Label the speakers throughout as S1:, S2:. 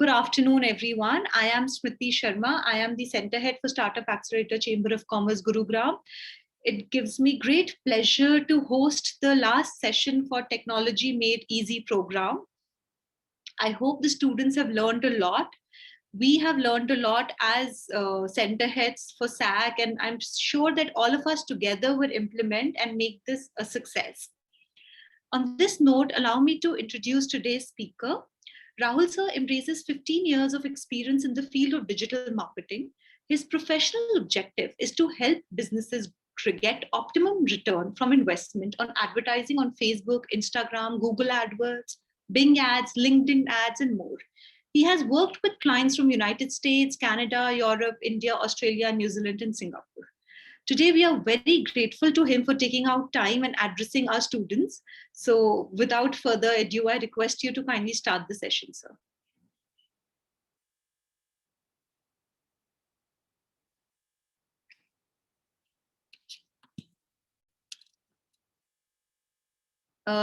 S1: Good afternoon, everyone. I am Smriti Sharma. I am the Center Head for Startup Accelerator Chamber of Commerce, Gurugram. It gives me great pleasure to host the last session for Technology Made Easy program. I hope the students have learned a lot. We have learned a lot as center heads for SAC, and I'm sure that all of us together will implement and make this a success. On this note, allow me to introduce today's speaker. Rahul sir embraces 15 years of experience in the field of digital marketing. His professional objective is to help businesses get optimum return from investment on advertising on Facebook, Instagram, Google AdWords, Bing ads, LinkedIn ads, and more. He has worked with clients from United States, Canada, Europe, India, Australia, New Zealand, and Singapore. Today, we are very grateful to him for taking out time and addressing our students. So without further ado, I request you to kindly start the session, sir.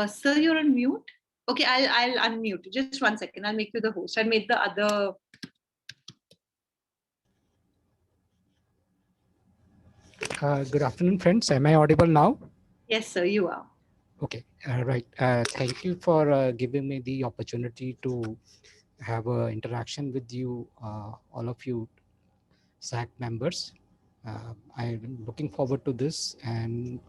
S1: Sir, you're on mute. Okay, I'll unmute. Just 1 second. I'll make you the host. I'll make the other.
S2: Good afternoon, friends. Am I audible now?
S1: Yes, sir, you are.
S2: Okay, right. Thank you for giving me the opportunity to have an interaction with you, all of you SAC members. I'm looking forward to this, and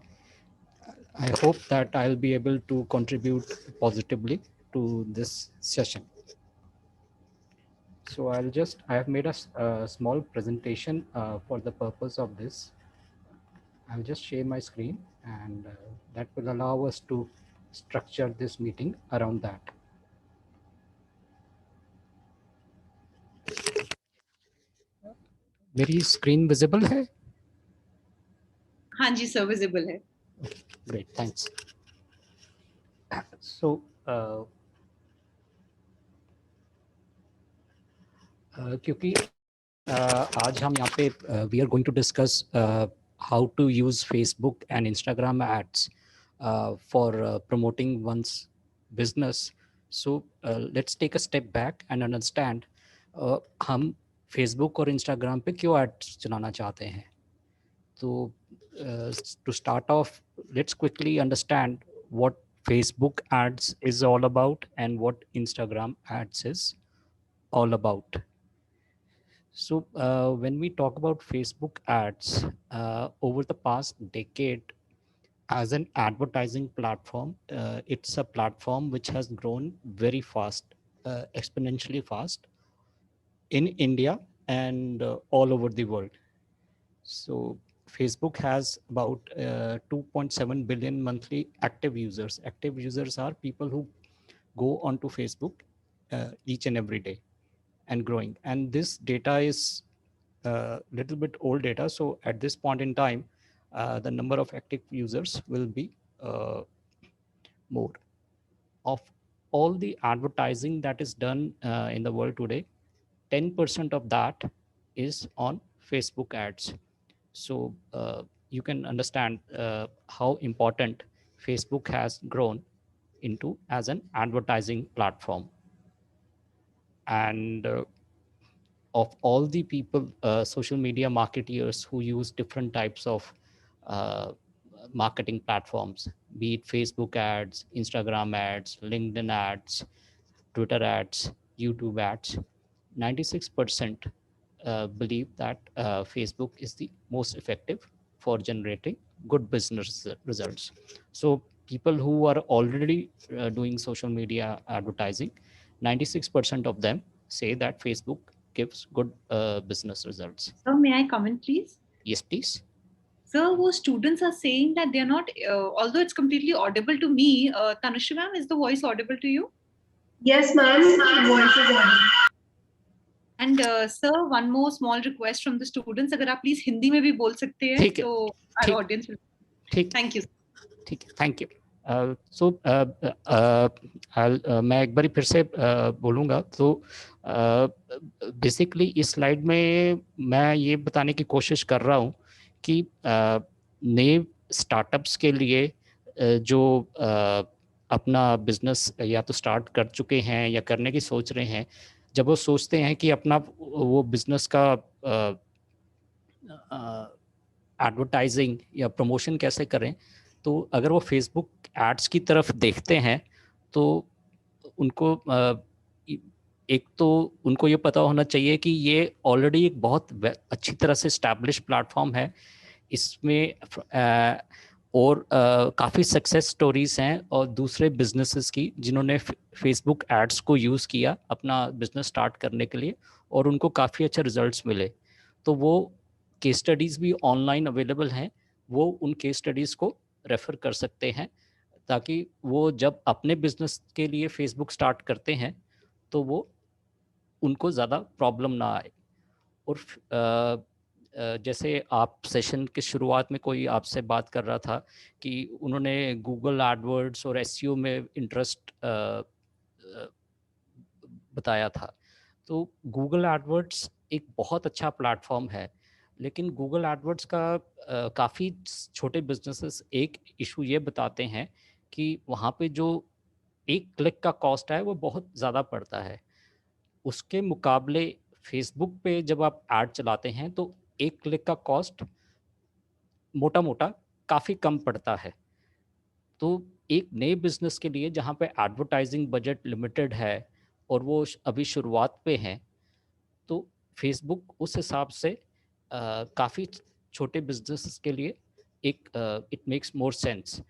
S2: I hope that I'll be able to contribute positively to this session. So I have made a small presentation for the purpose of this. I'll just share my screen, and that will allow us to structure this meeting around that. मेरी screen visible है?
S1: हाँ जी sir, visible है.
S2: Great, thanks. So क्योंकि आज हम यहाँ पे we are going to discuss how to use Facebook and Instagram ads for promoting one's business. So let's take a step back and understand हम Facebook और Instagram पे क्यों ads चलाना चाहते हैं. So to start off, let's quickly understand what Facebook ads is all about and what Instagram ads is all about. So when we talk about Facebook ads, over the past decade, as an advertising platform, it's a platform which has grown very fast, exponentially fast in India and all over the world. So Facebook has about 2.7 billion monthly active users. Active users are people who go onto Facebook each and every day and growing. And this data is a little bit old data. So at this point in time, the number of active users will be more. Of all the advertising that is done in the world today, 10% of that is on Facebook ads. So you can understand how important Facebook has grown into as an advertising platform. And of all the people, social media marketeers who use different types of marketing platforms, be it Facebook ads, Instagram ads, LinkedIn ads, Twitter ads, YouTube ads, 96% believe that Facebook is the most effective for generating good business results. So people who are already doing social media advertising, 96% of them say that Facebook gives good business results.
S1: So may I comment, please?
S2: Yes, please.
S1: Sir, who students are saying that they're not, although it's completely audible to me, Tanushree ma'am, is the voice audible to you?
S3: Yes, ma'am. Voice is audible.
S1: And sir, one more small request from the students. अगर आप please Hindi में भी बोल सकते हैं, तो our audience will. Thank you.
S2: ठीक है, thank you. So मैं एक बार फिर से बोलूँगा. तो बेसिकली इस स्लाइड में मैं ये बताने की कोशिश कर रहा हूँ कि नए स्टार्टअप्स के लिए जो अपना बिजनेस या तो स्टार्ट कर चुके हैं या करने की सोच रहे हैं, जब वो सोचते हैं कि अपना वो बिजनेस का एडवर्टाइजिंग या प्रमोशन कैसे करें, तो अगर वो फेसबुक एड्स की तरफ देखते हैं तो उनको एक तो उनको ये पता होना चाहिए कि ये ऑलरेडी एक बहुत अच्छी तरह से इस्टेब्लिश प्लेटफॉर्म है। इसमें और काफ़ी सक्सेस स्टोरीज हैं और दूसरे बिजनेसेस की जिन्होंने फेसबुक एड्स को यूज़ किया अपना बिजनेस स्टार्ट करने के लिए और उनको काफ़ी अच्छे रिजल्ट्स मिले। तो वो केस स्टडीज़ भी ऑनलाइन अवेलेबल हैं, वो उन केस स्टडीज़ को रेफ़र कर सकते हैं ताकि वो जब अपने बिजनेस के लिए फेसबुक स्टार्ट करते हैं तो वो उनको ज़्यादा प्रॉब्लम ना आए। और जैसे आप सेशन के शुरुआत में कोई आपसे बात कर रहा था कि उन्होंने गूगल एडवर्ड्स और एसईओ में इंटरेस्ट बताया था। तो गूगल एडवर्ड्स एक बहुत अच्छा प्लेटफॉर्म है, लेकिन गूगल एडवर्ड्स का काफ़ी छोटे बिजनेसेस एक इशू ये बताते हैं कि वहाँ पे जो एक क्लिक का कॉस्ट है वो बहुत ज़्यादा पड़ता है। उसके मुकाबले फेसबुक पे जब आप ऐड चलाते हैं तो एक क्लिक का कॉस्ट मोटा-मोटा काफ़ी कम पड़ता है। तो एक नए बिज़नेस के लिए जहाँ पे एडवर्टाइजिंग बजट लिमिटेड है और वो अभी शुरुआत पे हैं, तो फेसबुक उस हिसाब से काफ़ी छोटे बिज़नेसेस के लिए एक इट मेक्स मोर सेंस,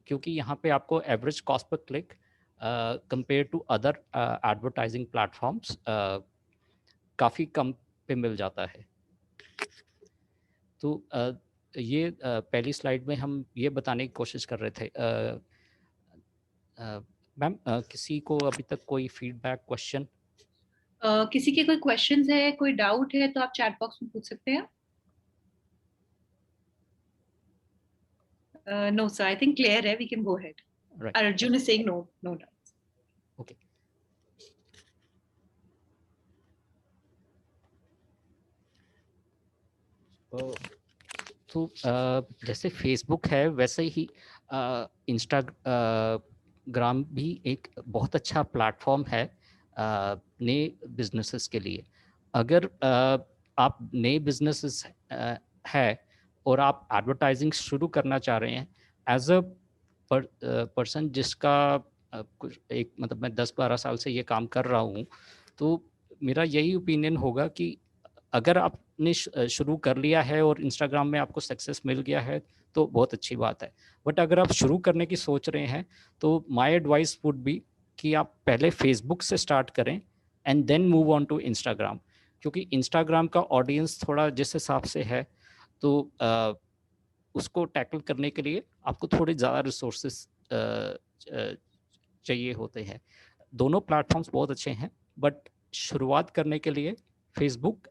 S2: क्योंकि यहाँ पे आपको average cost per click compare to other advertising platforms काफ़ी कम पे मिल जाता है। तो ये पहली स्लाइड में हम ये बताने की कोशिश कर रहे थे। मैम किसी को अभी तक कोई फीडबैक क्वेश्चन?
S1: किसी के कोई क्वेश्चंस है, कोई डाउट है तो आप चैट बॉक्स में पूछ सकते हैं। No sir, I think clear है, we can go ahead.
S2: Right,
S1: Arjun is saying no, no doubts.
S2: Okay. तो जैसे फेसबुक है वैसे ही इंस्टाग्राम भी एक बहुत अच्छा प्लेटफॉर्म है नए बिजनेसेस के लिए। अगर आप नए बिजनेसेस है और आप एडवर्टाइजिंग शुरू करना चाह रहे हैं एज अ पर्सन जिसका कुछ एक मतलब मैं 10-12 साल से ये काम कर रहा हूँ, तो मेरा यही ओपिनियन होगा कि अगर आपने शुरू कर लिया है और इंस्टाग्राम में आपको सक्सेस मिल गया है तो बहुत अच्छी बात है। बट अगर आप शुरू करने की सोच रहे हैं तो माय एडवाइस वुड बी कि आप पहले फेसबुक से स्टार्ट करें and then move on to Instagram, क्योंकि इंस्टाग्राम का ऑडियंस थोड़ा जिस हिसाब से है तो उसको टैकल करने के लिए आपको थोड़े ज़्यादा रिसोर्सेस चाहिए होते हैं। दोनों प्लेटफॉर्म्स बहुत अच्छे हैं, बट शुरुआत करने के लिए Facebook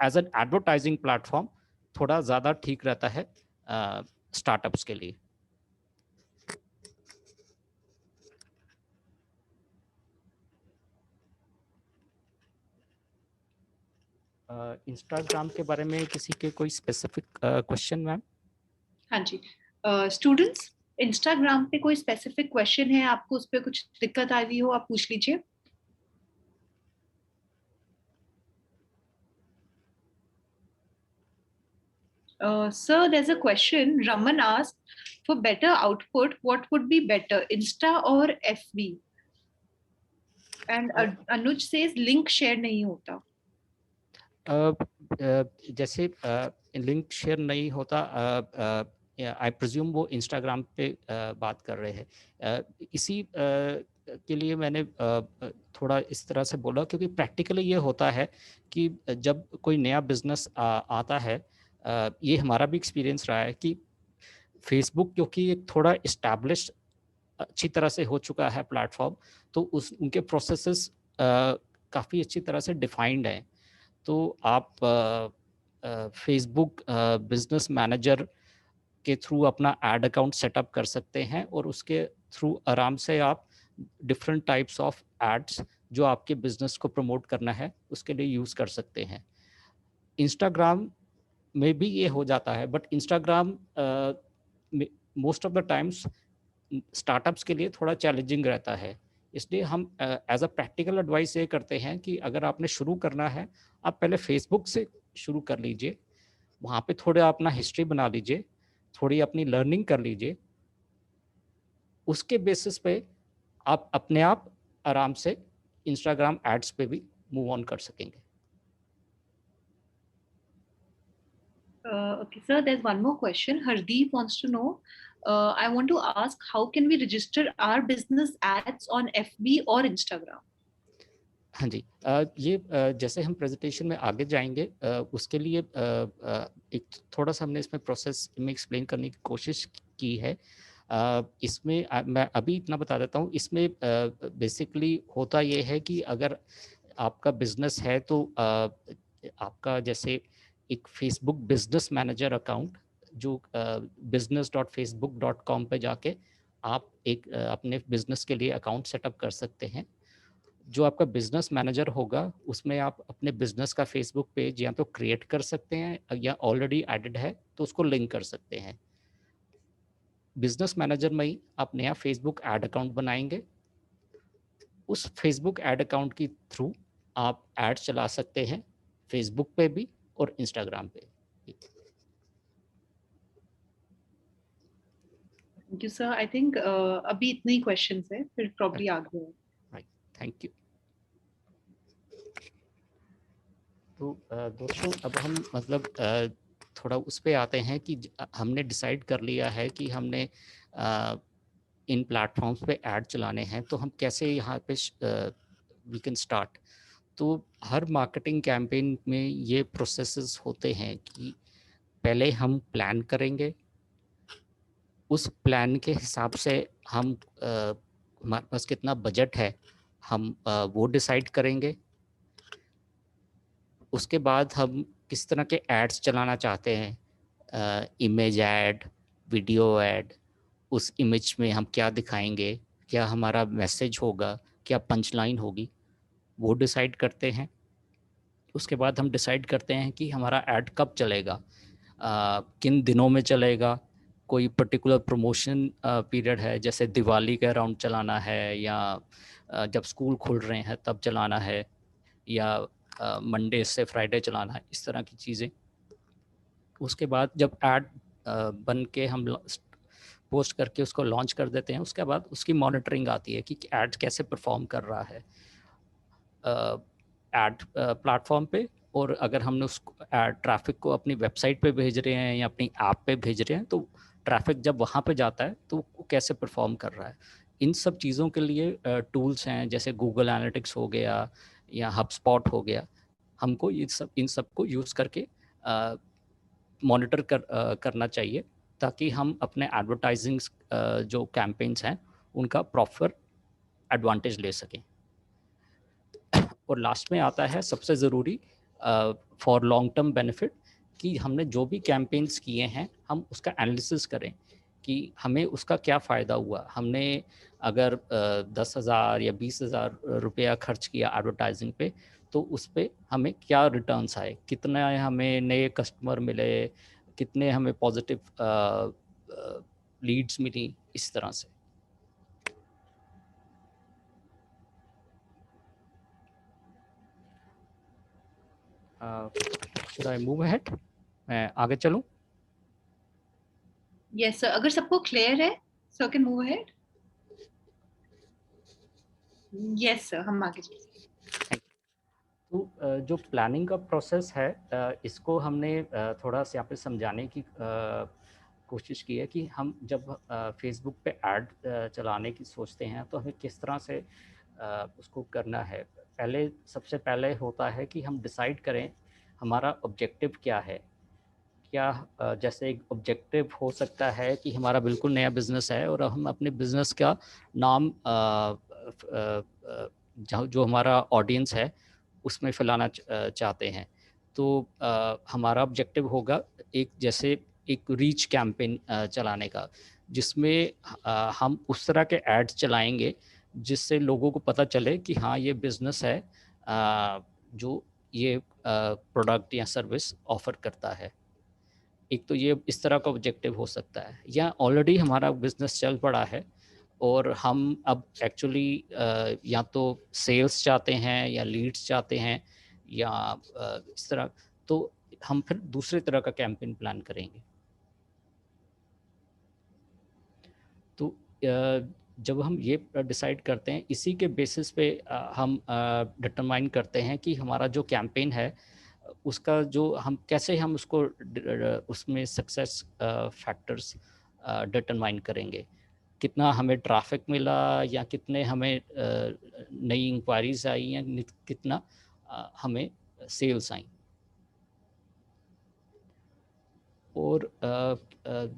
S2: as an advertising platform थोड़ा ज़्यादा ठीक रहता है स्टार्टअप्स के लिए। इंस्टाग्राम के बारे में किसी के कोई स्पेसिफिक क्वेश्चन मैम?
S1: हाँ जी, स्टूडेंट्स, इंस्टाग्राम पे कोई स्पेसिफिक क्वेश्चन है आपको, उस पर कुछ दिक्कत आ रही हो, आप पूछ लीजिए। Sir, there's a question. Raman asked, for better output, what would be better, Insta or FB? And Anuj says link share नहीं होता.
S2: जैसे लिंक शेयर नहीं होता, आई प्रिज्यूम वो इंस्टाग्राम पे बात कर रहे हैं। इसी के लिए मैंने थोड़ा इस तरह से बोला, क्योंकि प्रैक्टिकली ये होता है कि जब कोई नया बिजनेस आता है, ये हमारा भी एक्सपीरियंस रहा है कि फेसबुक क्योंकि एक थोड़ा इस्टेब्लिश अच्छी तरह से हो चुका है प्लेटफॉर्म, तो उस उनके प्रोसेसेस काफ़ी अच्छी तरह से डिफाइंड हैं। तो आप फेसबुक बिजनेस मैनेजर के थ्रू अपना एड अकाउंट सेटअप कर सकते हैं और उसके थ्रू आराम से आप डिफरेंट टाइप्स ऑफ एड्स जो आपके बिजनेस को प्रमोट करना है उसके लिए यूज़ कर सकते हैं। इंस्टाग्राम में भी ये हो जाता है, but Instagram most of the times startups के लिए थोड़ा चैलेंजिंग रहता है, इसलिए हम एज अ प्रैक्टिकल एडवाइस ये करते हैं कि अगर आपने शुरू करना है, आप पहले फेसबुक से शुरू कर लीजिए, वहाँ पे थोड़ा अपना हिस्ट्री बना लीजिए, थोड़ी अपनी लर्निंग कर लीजिए, उसके बेसिस पे आप अपने आप आराम से इंस्टाग्राम एड्स पे भी मूव ऑन कर सकेंगे।
S1: Okay, sir, there's one more question. Hardeep wants to know, I want to ask, how can we register our business ads on FB or Instagram?
S2: हाँ जी, ये जैसे हम प्रेजेंटेशन में आगे जाएंगे, उसके लिए एक थोड़ा सा हमने इसमें प्रोसेस में एक्सप्लेन करने की कोशिश की है। इसमें मैं अभी इतना बता देता हूँ, इसमें बेसिकली होता ये है कि अगर आपका बिजनेस है तो आपका जैसे एक फेसबुक बिजनेस मैनेजर अकाउंट जो business.facebook.com पे जाके आप एक अपने बिजनेस के लिए अकाउंट सेटअप कर सकते हैं। जो आपका बिजनेस मैनेजर होगा उसमें आप अपने बिजनेस का फेसबुक पेज या तो क्रिएट कर सकते हैं या ऑलरेडी एडेड है तो उसको लिंक कर सकते हैं। बिजनेस मैनेजर में ही आप नया फेसबुक ऐड अकाउंट बनाएंगे, उस फेसबुक ऐड अकाउंट के थ्रू आप ऐड चला सकते हैं फेसबुक पे भी और इंस्टाग्राम पे।
S1: Thank you, sir. I think अभी इतने ही questions है, फिर probably आगे है.
S2: Right, thank you. तो दोस्तों अब हम मतलब थोड़ा उस पे आते हैं कि हमने डिसाइड कर लिया है कि हमने इन प्लेटफॉर्म्स पे ऐड चलाने हैं, तो हम कैसे यहाँ पे वी कैन स्टार्ट। तो हर मार्केटिंग कैंपेन में ये प्रोसेसेस होते हैं कि पहले हम प्लान करेंगे, उस प्लान के हिसाब से हम हमारे पास कितना बजट है हम वो डिसाइड करेंगे। उसके बाद हम किस तरह के एड्स चलाना चाहते हैं, इमेज ऐड, वीडियो ऐड, उस इमेज में हम क्या दिखाएंगे, क्या हमारा मैसेज होगा, क्या पंच लाइन होगी, वो डिसाइड करते हैं। उसके बाद हम डिसाइड करते हैं कि हमारा ऐड कब चलेगा, किन दिनों में चलेगा। कोई पर्टिकुलर प्रमोशन पीरियड है, जैसे दिवाली के अराउंड चलाना है या जब स्कूल खुल रहे हैं तब चलाना है, या मंडे से फ्राइडे चलाना है, इस तरह की चीज़ें। उसके बाद जब ऐड बन के हम पोस्ट करके उसको लॉन्च कर देते हैं, उसके बाद उसकी मॉनिटरिंग आती है कि ऐड कैसे परफॉर्म कर रहा है ऐड प्लेटफॉर्म पे, और अगर हमने उस ट्रैफिक को अपनी वेबसाइट पे भेज रहे हैं या अपनी ऐप पे भेज रहे हैं तो ट्रैफिक जब वहाँ पे जाता है तो वो कैसे परफॉर्म कर रहा है। इन सब चीज़ों के लिए टूल्स हैं, जैसे गूगल एनालिटिक्स हो गया या हबस्पॉट हो गया। हमको इन सब को यूज़ करके मॉनिटर करना चाहिए, ताकि हम अपने एडवर्टाइजिंग जो कैंपेन्स हैं उनका प्रॉपर एडवांटेज ले सकें। और लास्ट में आता है सबसे ज़रूरी फॉर लॉन्ग टर्म बेनिफिट, कि हमने जो भी कैंपेन्स किए हैं हम उसका एनालिसिस करें कि हमें उसका क्या फ़ायदा हुआ। हमने अगर 10,000 या 20,000 रुपया खर्च किया एडवर्टाइजिंग पे, तो उस पे हमें क्या रिटर्न्स आए, कितना हमें नए कस्टमर मिले, कितने हमें पॉजिटिव लीड्स मिली, इस तरह से। should I move ahead? मैं आगे चलूं?
S1: Yes, sir. अगर सबको clear है, sir can move ahead. Yes, sir. हम आगे चलते हैं.
S2: तो जो प्लानिंग का प्रोसेस है, इसको हमने थोड़ा सा यहाँ पे समझाने की कोशिश की है कि हम जब फेसबुक पे ऐड चलाने की सोचते हैं तो हमें किस तरह से उसको करना है। सबसे पहले होता है कि हम डिसाइड करें हमारा ऑब्जेक्टिव क्या है। क्या जैसे एक ऑब्जेक्टिव हो सकता है कि हमारा बिल्कुल नया बिजनेस है और हम अपने बिजनेस का नाम जो हमारा ऑडियंस है उसमें फैलाना चाहते हैं। तो हमारा ऑब्जेक्टिव होगा जैसे एक रीच कैंपेन चलाने का, जिसमें हम उस तरह के एड्स चलाएंगे जिससे लोगों को पता चले कि हाँ ये बिज़नेस है जो ये प्रोडक्ट या सर्विस ऑफ़र करता है। एक तो ये इस तरह का ऑब्जेक्टिव हो सकता है, या ऑलरेडी हमारा बिज़नेस चल पड़ा है और हम अब एक्चुअली या तो सेल्स चाहते हैं या लीड्स चाहते हैं या इस तरह, तो हम फिर दूसरे तरह का कैंपेन प्लान करेंगे। तो जब हम ये डिसाइड करते हैं, इसी के बेसिस पे हम डिटरमाइन करते हैं कि हमारा जो कैंपेन है उसका जो हम कैसे हम उसको उसमें सक्सेस फैक्टर्स डिटरमाइन करेंगे। कितना हमें ट्रैफिक मिला या कितने हमें नई इंक्वायरीज आई या कितना हमें सेल्स आई। और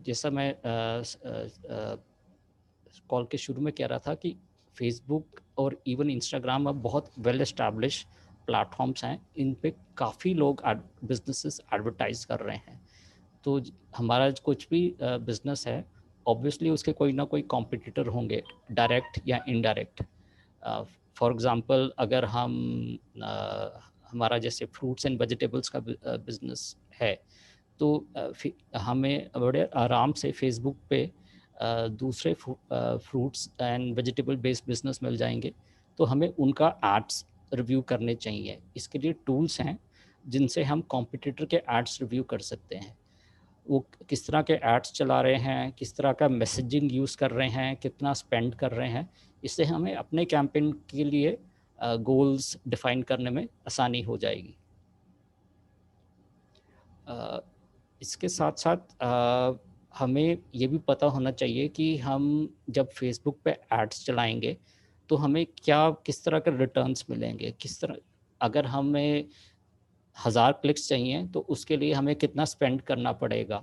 S2: जैसा मैं कॉल के शुरू में कह रहा था कि फेसबुक और इवन इंस्टाग्राम अब बहुत वेल एस्टैब्लिश प्लेटफॉर्म्स हैं, इन पे काफ़ी लोग बिजनेसेस एडवर्टाइज कर रहे हैं। तो हमारा कुछ भी बिजनेस है, ऑब्वियसली उसके कोई ना कोई कॉम्पिटिटर होंगे, डायरेक्ट या इनडायरेक्ट। फॉर एग्जांपल अगर हम हमारा जैसे फ्रूट्स एंड वेजिटेबल्स का बिजनेस है, तो हमें बड़े आराम से फेसबुक पे दूसरे fruits and vegetable based business मिल जाएंगे, तो हमें उनका एड्स रिव्यू करने चाहिए। इसके लिए टूल्स हैं जिनसे हम कॉम्पिटिटर के एड्स रिव्यू कर सकते हैं। वो किस तरह के एड्स चला रहे हैं, किस तरह का मैसेजिंग यूज़ कर रहे हैं, कितना स्पेंड कर रहे हैं। इससे हमें अपने कैंपेन के लिए गोल्स डिफाइन करने में आसानी हो जाएगी। इसके साथ साथ हमें ये भी पता होना चाहिए कि हम जब फेसबुक पे एड्स चलाएंगे तो हमें क्या किस तरह के रिटर्न्स मिलेंगे, किस तरह, अगर हमें 1000 क्लिक्स चाहिए तो उसके लिए हमें कितना स्पेंड करना पड़ेगा,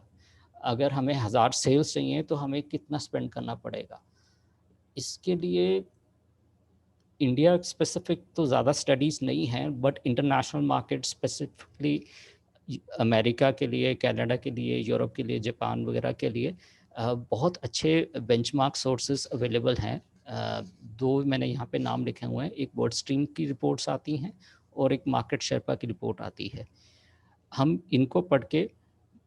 S2: अगर हमें 1000 सेल्स चाहिए तो हमें कितना स्पेंड करना पड़ेगा। इसके लिए इंडिया स्पेसिफिक तो ज़्यादा स्टडीज़ नहीं हैं, but international market specifically America के लिए, कनाडा के लिए, यूरोप के लिए, जापान वगैरह के लिए बहुत अच्छे बेंचमार्क सोर्सेज अवेलेबल हैं। दो मैंने यहाँ पे नाम लिखे हुए हैं, एक वर्ड स्ट्रीम की रिपोर्ट्स आती हैं और एक मार्केट शेरपा की रिपोर्ट आती है। हम इनको पढ़ के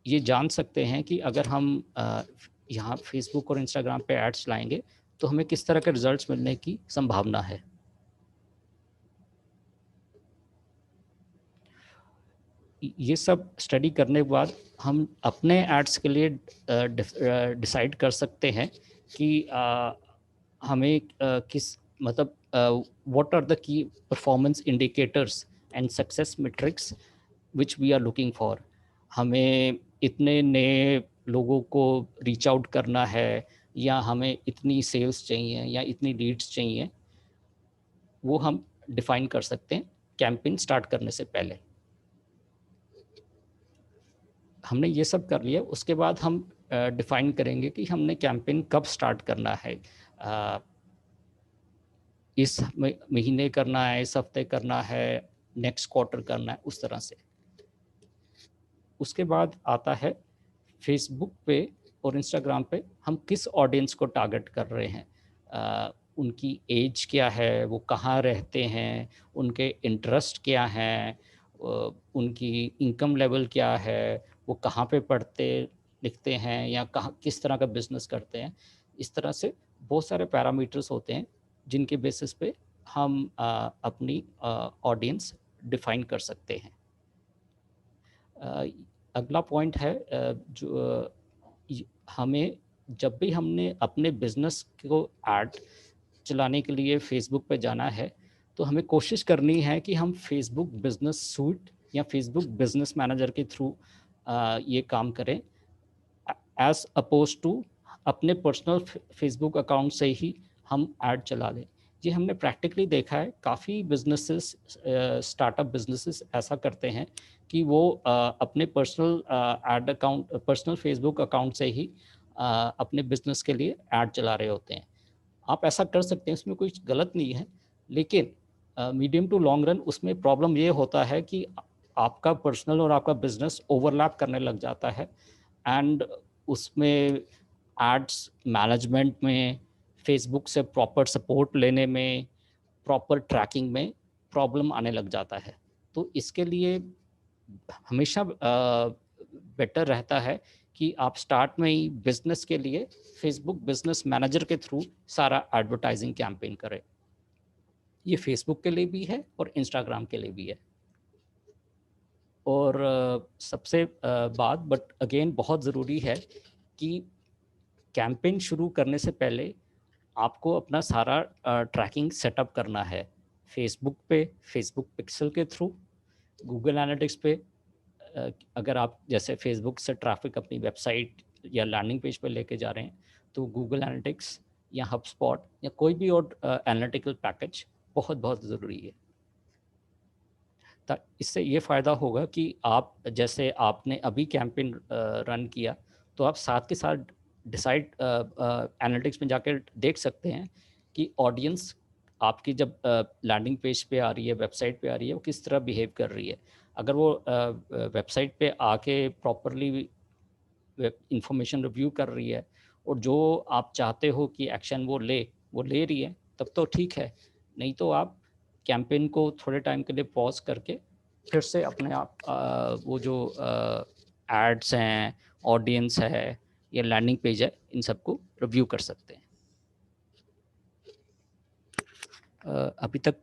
S2: ये जान सकते हैं कि अगर हम यहाँ फेसबुक और इंस्टाग्राम पे एड्स लाएंगे तो हमें किस तरह के रिजल्ट्स मिलने की संभावना है। ये सब स्टडी करने के बाद हम अपने एड्स के लिए डिसाइड कर सकते हैं कि हमें किस मतलब what are the key performance indicators and success metrics which we are looking for. हमें इतने नए लोगों को रीच आउट करना है या हमें इतनी सेल्स चाहिए या इतनी लीड्स चाहिए, वो हम डिफाइन कर सकते हैं कैंपेन स्टार्ट करने से पहले। हमने ये सब कर लिया, उसके बाद हम डिफाइन करेंगे कि हमने कैंपेन कब स्टार्ट करना है। इस महीने करना है, इस हफ्ते करना है, नेक्स्ट क्वार्टर करना है, उस तरह से। उसके बाद आता है फेसबुक पे और इंस्टाग्राम पे हम किस ऑडियंस को टारगेट कर रहे हैं, उनकी एज क्या है, वो कहाँ रहते हैं, उनके इंटरेस्ट क्या हैं, उनकी इनकम लेवल क्या है, वो कहाँ पे पढ़ते लिखते हैं या कहाँ किस तरह का बिजनेस करते हैं। इस तरह से बहुत सारे पैरामीटर्स होते हैं जिनके बेसिस पे हम अपनी ऑडियंस डिफाइन कर सकते हैं। अगला पॉइंट है जो हमें जब भी हमने अपने बिजनेस को ऐड चलाने के लिए फेसबुक पे जाना है तो हमें कोशिश करनी है कि हम फेसबुक बिजनेस सूट या फेसबुक बिजनेस मैनेजर के थ्रू ये काम करें, एज अपोज टू अपने पर्सनल फेसबुक अकाउंट से ही हम ऐड चला लें। ये हमने प्रैक्टिकली देखा है, काफ़ी बिजनेसेस स्टार्टअप बिजनेसेस ऐसा करते हैं कि वो अपने personal add account, personal Facebook account से ही अपने बिजनेस के लिए ऐड चला रहे होते हैं। आप ऐसा कर सकते हैं, इसमें कुछ गलत नहीं है, लेकिन मीडियम टू लॉन्ग रन उसमें प्रॉब्लम ये होता है कि आपका पर्सनल और आपका बिजनेस ओवरलैप करने लग जाता है एंड उसमें एड्स मैनेजमेंट में, फेसबुक से प्रॉपर सपोर्ट लेने में, प्रॉपर ट्रैकिंग में प्रॉब्लम आने लग जाता है। तो इसके लिए हमेशा बेटर रहता है कि आप स्टार्ट में ही बिजनेस के लिए फेसबुक बिजनेस मैनेजर के थ्रू सारा एडवर्टाइजिंग कैंपेन करें। ये फेसबुक के लिए भी है और इंस्टाग्राम के लिए भी है। और सबसे बात बट अगेन बहुत ज़रूरी है कि कैंपेन शुरू करने से पहले आपको अपना सारा ट्रैकिंग सेटअप करना है। फेसबुक पे फेसबुक पिक्सल के थ्रू, गूगल एनालिटिक्स पे अगर आप जैसे फेसबुक से ट्रैफिक अपनी वेबसाइट या लैंडिंग पेज पे लेके जा रहे हैं तो गूगल एनालिटिक्स या हबस्पॉट या कोई भी और एनालिटिकल पैकेज बहुत बहुत ज़रूरी है। इससे ये फ़ायदा होगा कि आप जैसे आपने अभी कैंपेन रन किया तो आप साथ के साथ डिसाइड एनालिटिक्स में जाकर देख सकते हैं कि ऑडियंस आपकी जब लैंडिंग पेज पे आ रही है, वेबसाइट पे आ रही है, वो किस तरह बिहेव कर रही है। अगर वो वेबसाइट पे आके प्रॉपरली इंफॉर्मेशन रिव्यू कर रही है और जो आप चाहते हो कि एक्शन वो ले रही है, तब तो ठीक है। नहीं तो आप कैंपेन को थोड़े टाइम के लिए पॉज करके फिर से अपने आप वो जो एड्स हैं, ऑडियंस है या लैंडिंग पेज है, इन सबको रिव्यू कर सकते हैं। अभी तक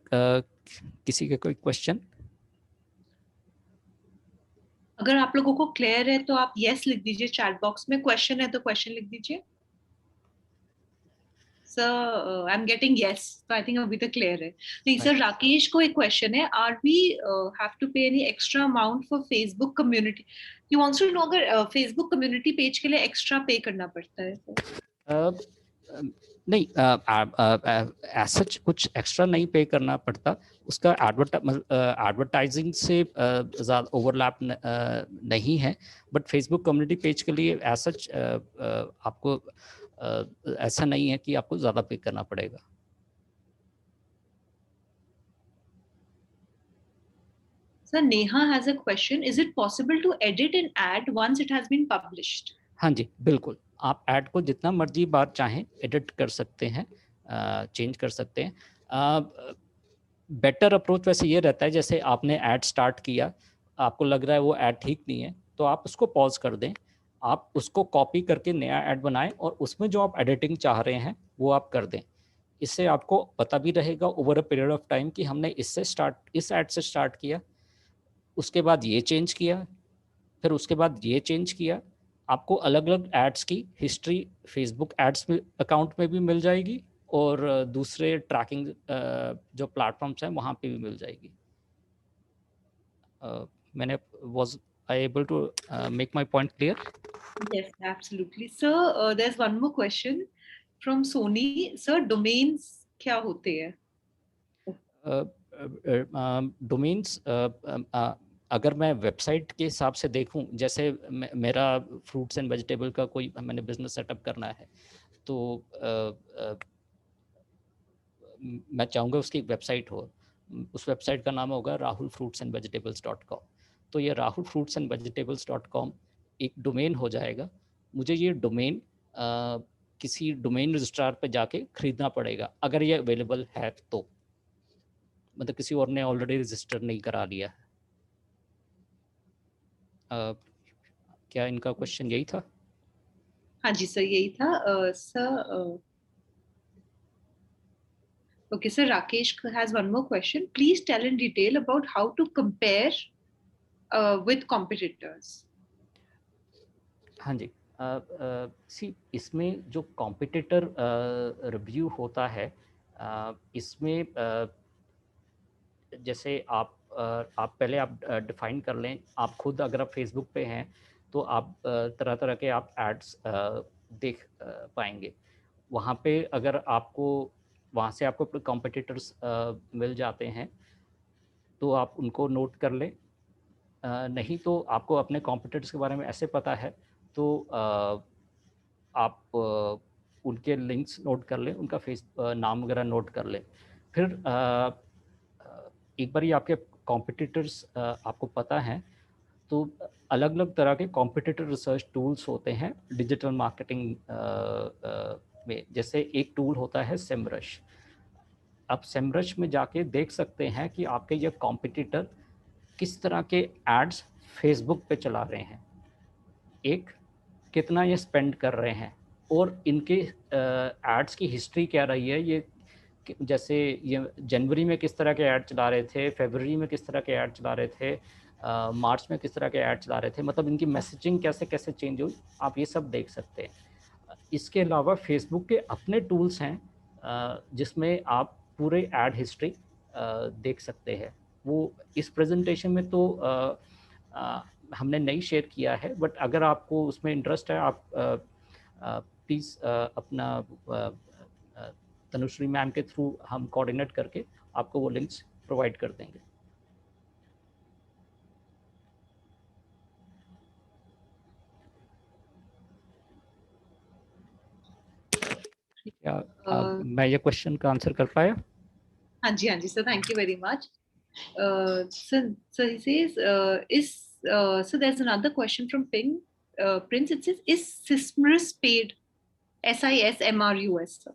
S2: किसी का कोई क्वेश्चन?
S1: अगर आप लोगों को क्लियर है तो आप यस लिख दीजिए चैट बॉक्स में, क्वेश्चन है तो क्वेश्चन लिख दीजिए। Sir I am getting yes, तो आई थिंक अभी तक क्लियर है। नहीं सर, राकेश को एक क्वेश्चन है, are we have to pay any extra amount for Facebook community? He wants to know अगर फेसबुक कम्युनिटी पेज के लिए एक्स्ट्रा पे करना पड़ता है तो।
S2: नहीं, ऐसा कुछ एक्स्ट्रा नहीं पे करना पड़ता। उसका एडवर्टाइजिंग से ज़्यादा ओवरलैप नहीं है, बट फेसबुक कम्युनिटी पेज के लिए ऐसा आपको ऐसा नहीं है कि आपको ज़्यादा पे करना पड़ेगा।
S1: Sir, Neha has a question. Is it possible to edit an ad once it has been published?
S2: हाँ जी, बिल्कुल। आप ऐड को जितना मर्जी बार चाहें एडिट कर सकते हैं, चेंज कर सकते हैं। बेटर अप्रोच वैसे ये रहता है, जैसे आपने ऐड स्टार्ट किया, आपको लग रहा है वो ऐड ठीक नहीं है, तो आप उसको पॉज कर दें, आप उसको कॉपी करके नया ऐड बनाएं और उसमें जो आप एडिटिंग चाह रहे हैं वो आप कर दें। इससे आपको पता भी रहेगा over a period of time कि हमने इस ऐड से स्टार्ट किया, उसके बाद ये चेंज किया, फिर उसके बाद ये चेंज किया। आपको अलग अलग एड्स की हिस्ट्री फेसबुक एड्स में अकाउंट में भी मिल जाएगी और दूसरे ट्रैकिंग जो प्लेटफॉर्म्स हैं वहाँ पे भी मिल जाएगी। मैंने was I able to make my point clear?
S1: Yes, absolutely. Sir, there's one more question from Sony. Sir, domains क्या होते हैं?
S2: डोमेन्स अगर मैं वेबसाइट के हिसाब से देखूं, जैसे मेरा फ्रूट्स एंड वेजिटेबल का कोई मैंने बिजनेस सेटअप करना है, तो मैं चाहूँगा उसकी एक वेबसाइट हो। उस वेबसाइट का नाम होगा rahulfruitsandvegetables.com। तो ये rahulfruitsandvegetables.com एक डोमेन हो जाएगा। मुझे ये डोमेन किसी डोमेन रजिस्ट्रार पे जाके खरीदना पड़ेगा अगर ये अवेलेबल है तो, मतलब किसी और ने ऑलरेडी रजिस्टर नहीं करा लिया है। क्या इनका क्वेश्चन यही था?
S1: हाँ जी सर, यही था sir. Okay, sir, Rakesh has one more question. Please tell in detail about how to compare with competitors.
S2: हाँ जी, सी इसमें जो कॉम्पिटिटर रिव्यू होता है, इसमें जैसे आप पहले आप डिफाइन कर लें। आप खुद अगर आप फेसबुक पे हैं तो आप तरह तरह के आप एड्स देख पाएंगे। वहाँ पे अगर आपको वहाँ से आपको कॉम्पिटिटर्स मिल जाते हैं तो आप उनको नोट कर लें। नहीं तो आपको अपने कॉम्पिटिटर्स के बारे में ऐसे पता है तो आप उनके लिंक्स नोट कर लें, उनका नाम वगैरह नोट कर लें। फिर एक बार ही आपके कॉम्पिटिटर्स आपको पता है तो अलग अलग तरह के कॉम्पिटिटर रिसर्च टूल्स होते हैं डिजिटल मार्केटिंग में। जैसे एक टूल होता है सेमरश। आप सेमरश में जाके देख सकते हैं कि आपके ये कॉम्पिटिटर किस तरह के एड्स फेसबुक पे चला रहे हैं। एक कितना ये स्पेंड कर रहे हैं और इनके एड्स की हिस्ट्री क्या रही है। ये जैसे ये जनवरी में किस तरह के ऐड चला रहे थे, फरवरी में किस तरह के ऐड चला रहे थे, मार्च में किस तरह के ऐड चला रहे थे, मतलब इनकी मैसेजिंग कैसे कैसे चेंज हुई, आप ये सब देख सकते हैं। इसके अलावा फेसबुक के अपने टूल्स हैं जिसमें आप पूरे ऐड हिस्ट्री देख सकते हैं। वो इस प्रेजेंटेशन में तो हमने नहीं शेयर किया है, बट अगर आपको उसमें इंटरेस्ट है आप प्लीज़ अपना तनुश्री मैम के थ्रू हम कोऑर्डिनेट करके आपको वो लिंक्स प्रोवाइड कर देंगे। क्या मैं ये क्वेश्चन का आंसर कर पाया?
S1: हाँ जी sir, thank you very much. So he says, so there's another question from Prince. It says, is Sismrus paid? SISMRUS, sir.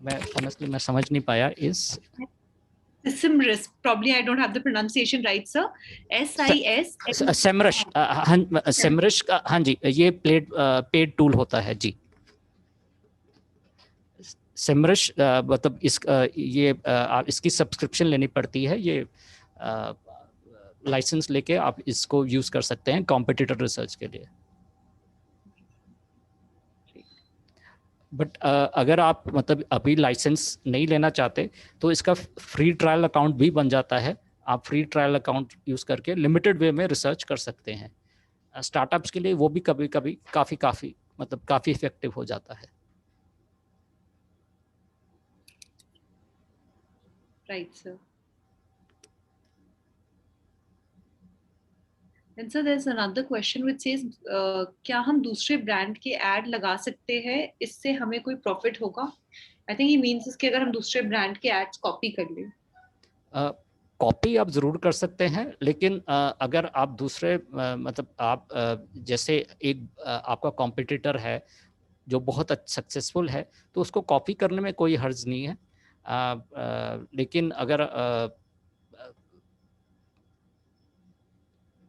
S2: मैं honestly मैं समझ नहीं पाया। इस
S1: Sismrus, probably I don't have the pronunciation right, sir. SIS
S2: Semrush, Semrush का, हाँ जी, ये paid tool होता है जी। सेमरश मतलब ये आप इसकी सब्सक्रिप्शन लेनी पड़ती है। ये लाइसेंस लेके आप इसको यूज कर सकते हैं कॉम्पिटिटर रिसर्च के लिए। बट अगर आप मतलब अभी लाइसेंस नहीं लेना चाहते तो इसका फ्री ट्रायल अकाउंट भी बन जाता है। आप फ्री ट्रायल अकाउंट यूज करके लिमिटेड वे में रिसर्च कर सकते हैं। स्टार्टअप्स के लिए वो भी कभी कभी काफ़ी मतलब काफ़ी इफेक्टिव हो जाता है।
S1: Right, sir. And so there's another question which says, क्या हम दूसरे ब्रांड के ऐड लगा सकते हैं, इससे हमें कोई प्रॉफिट होगा? I think he means कि अगर हम दूसरे ब्रांड के एड्स कॉपी कर लें।
S2: कॉपी आप ज़रूर कर सकते हैं, लेकिन अगर आप दूसरे मतलब आप जैसे एक आपका कॉम्पिटिटर है जो बहुत सक्सेसफुल है, तो उसको कॉपी करने में कोई हर्ज नहीं है। लेकिन अगर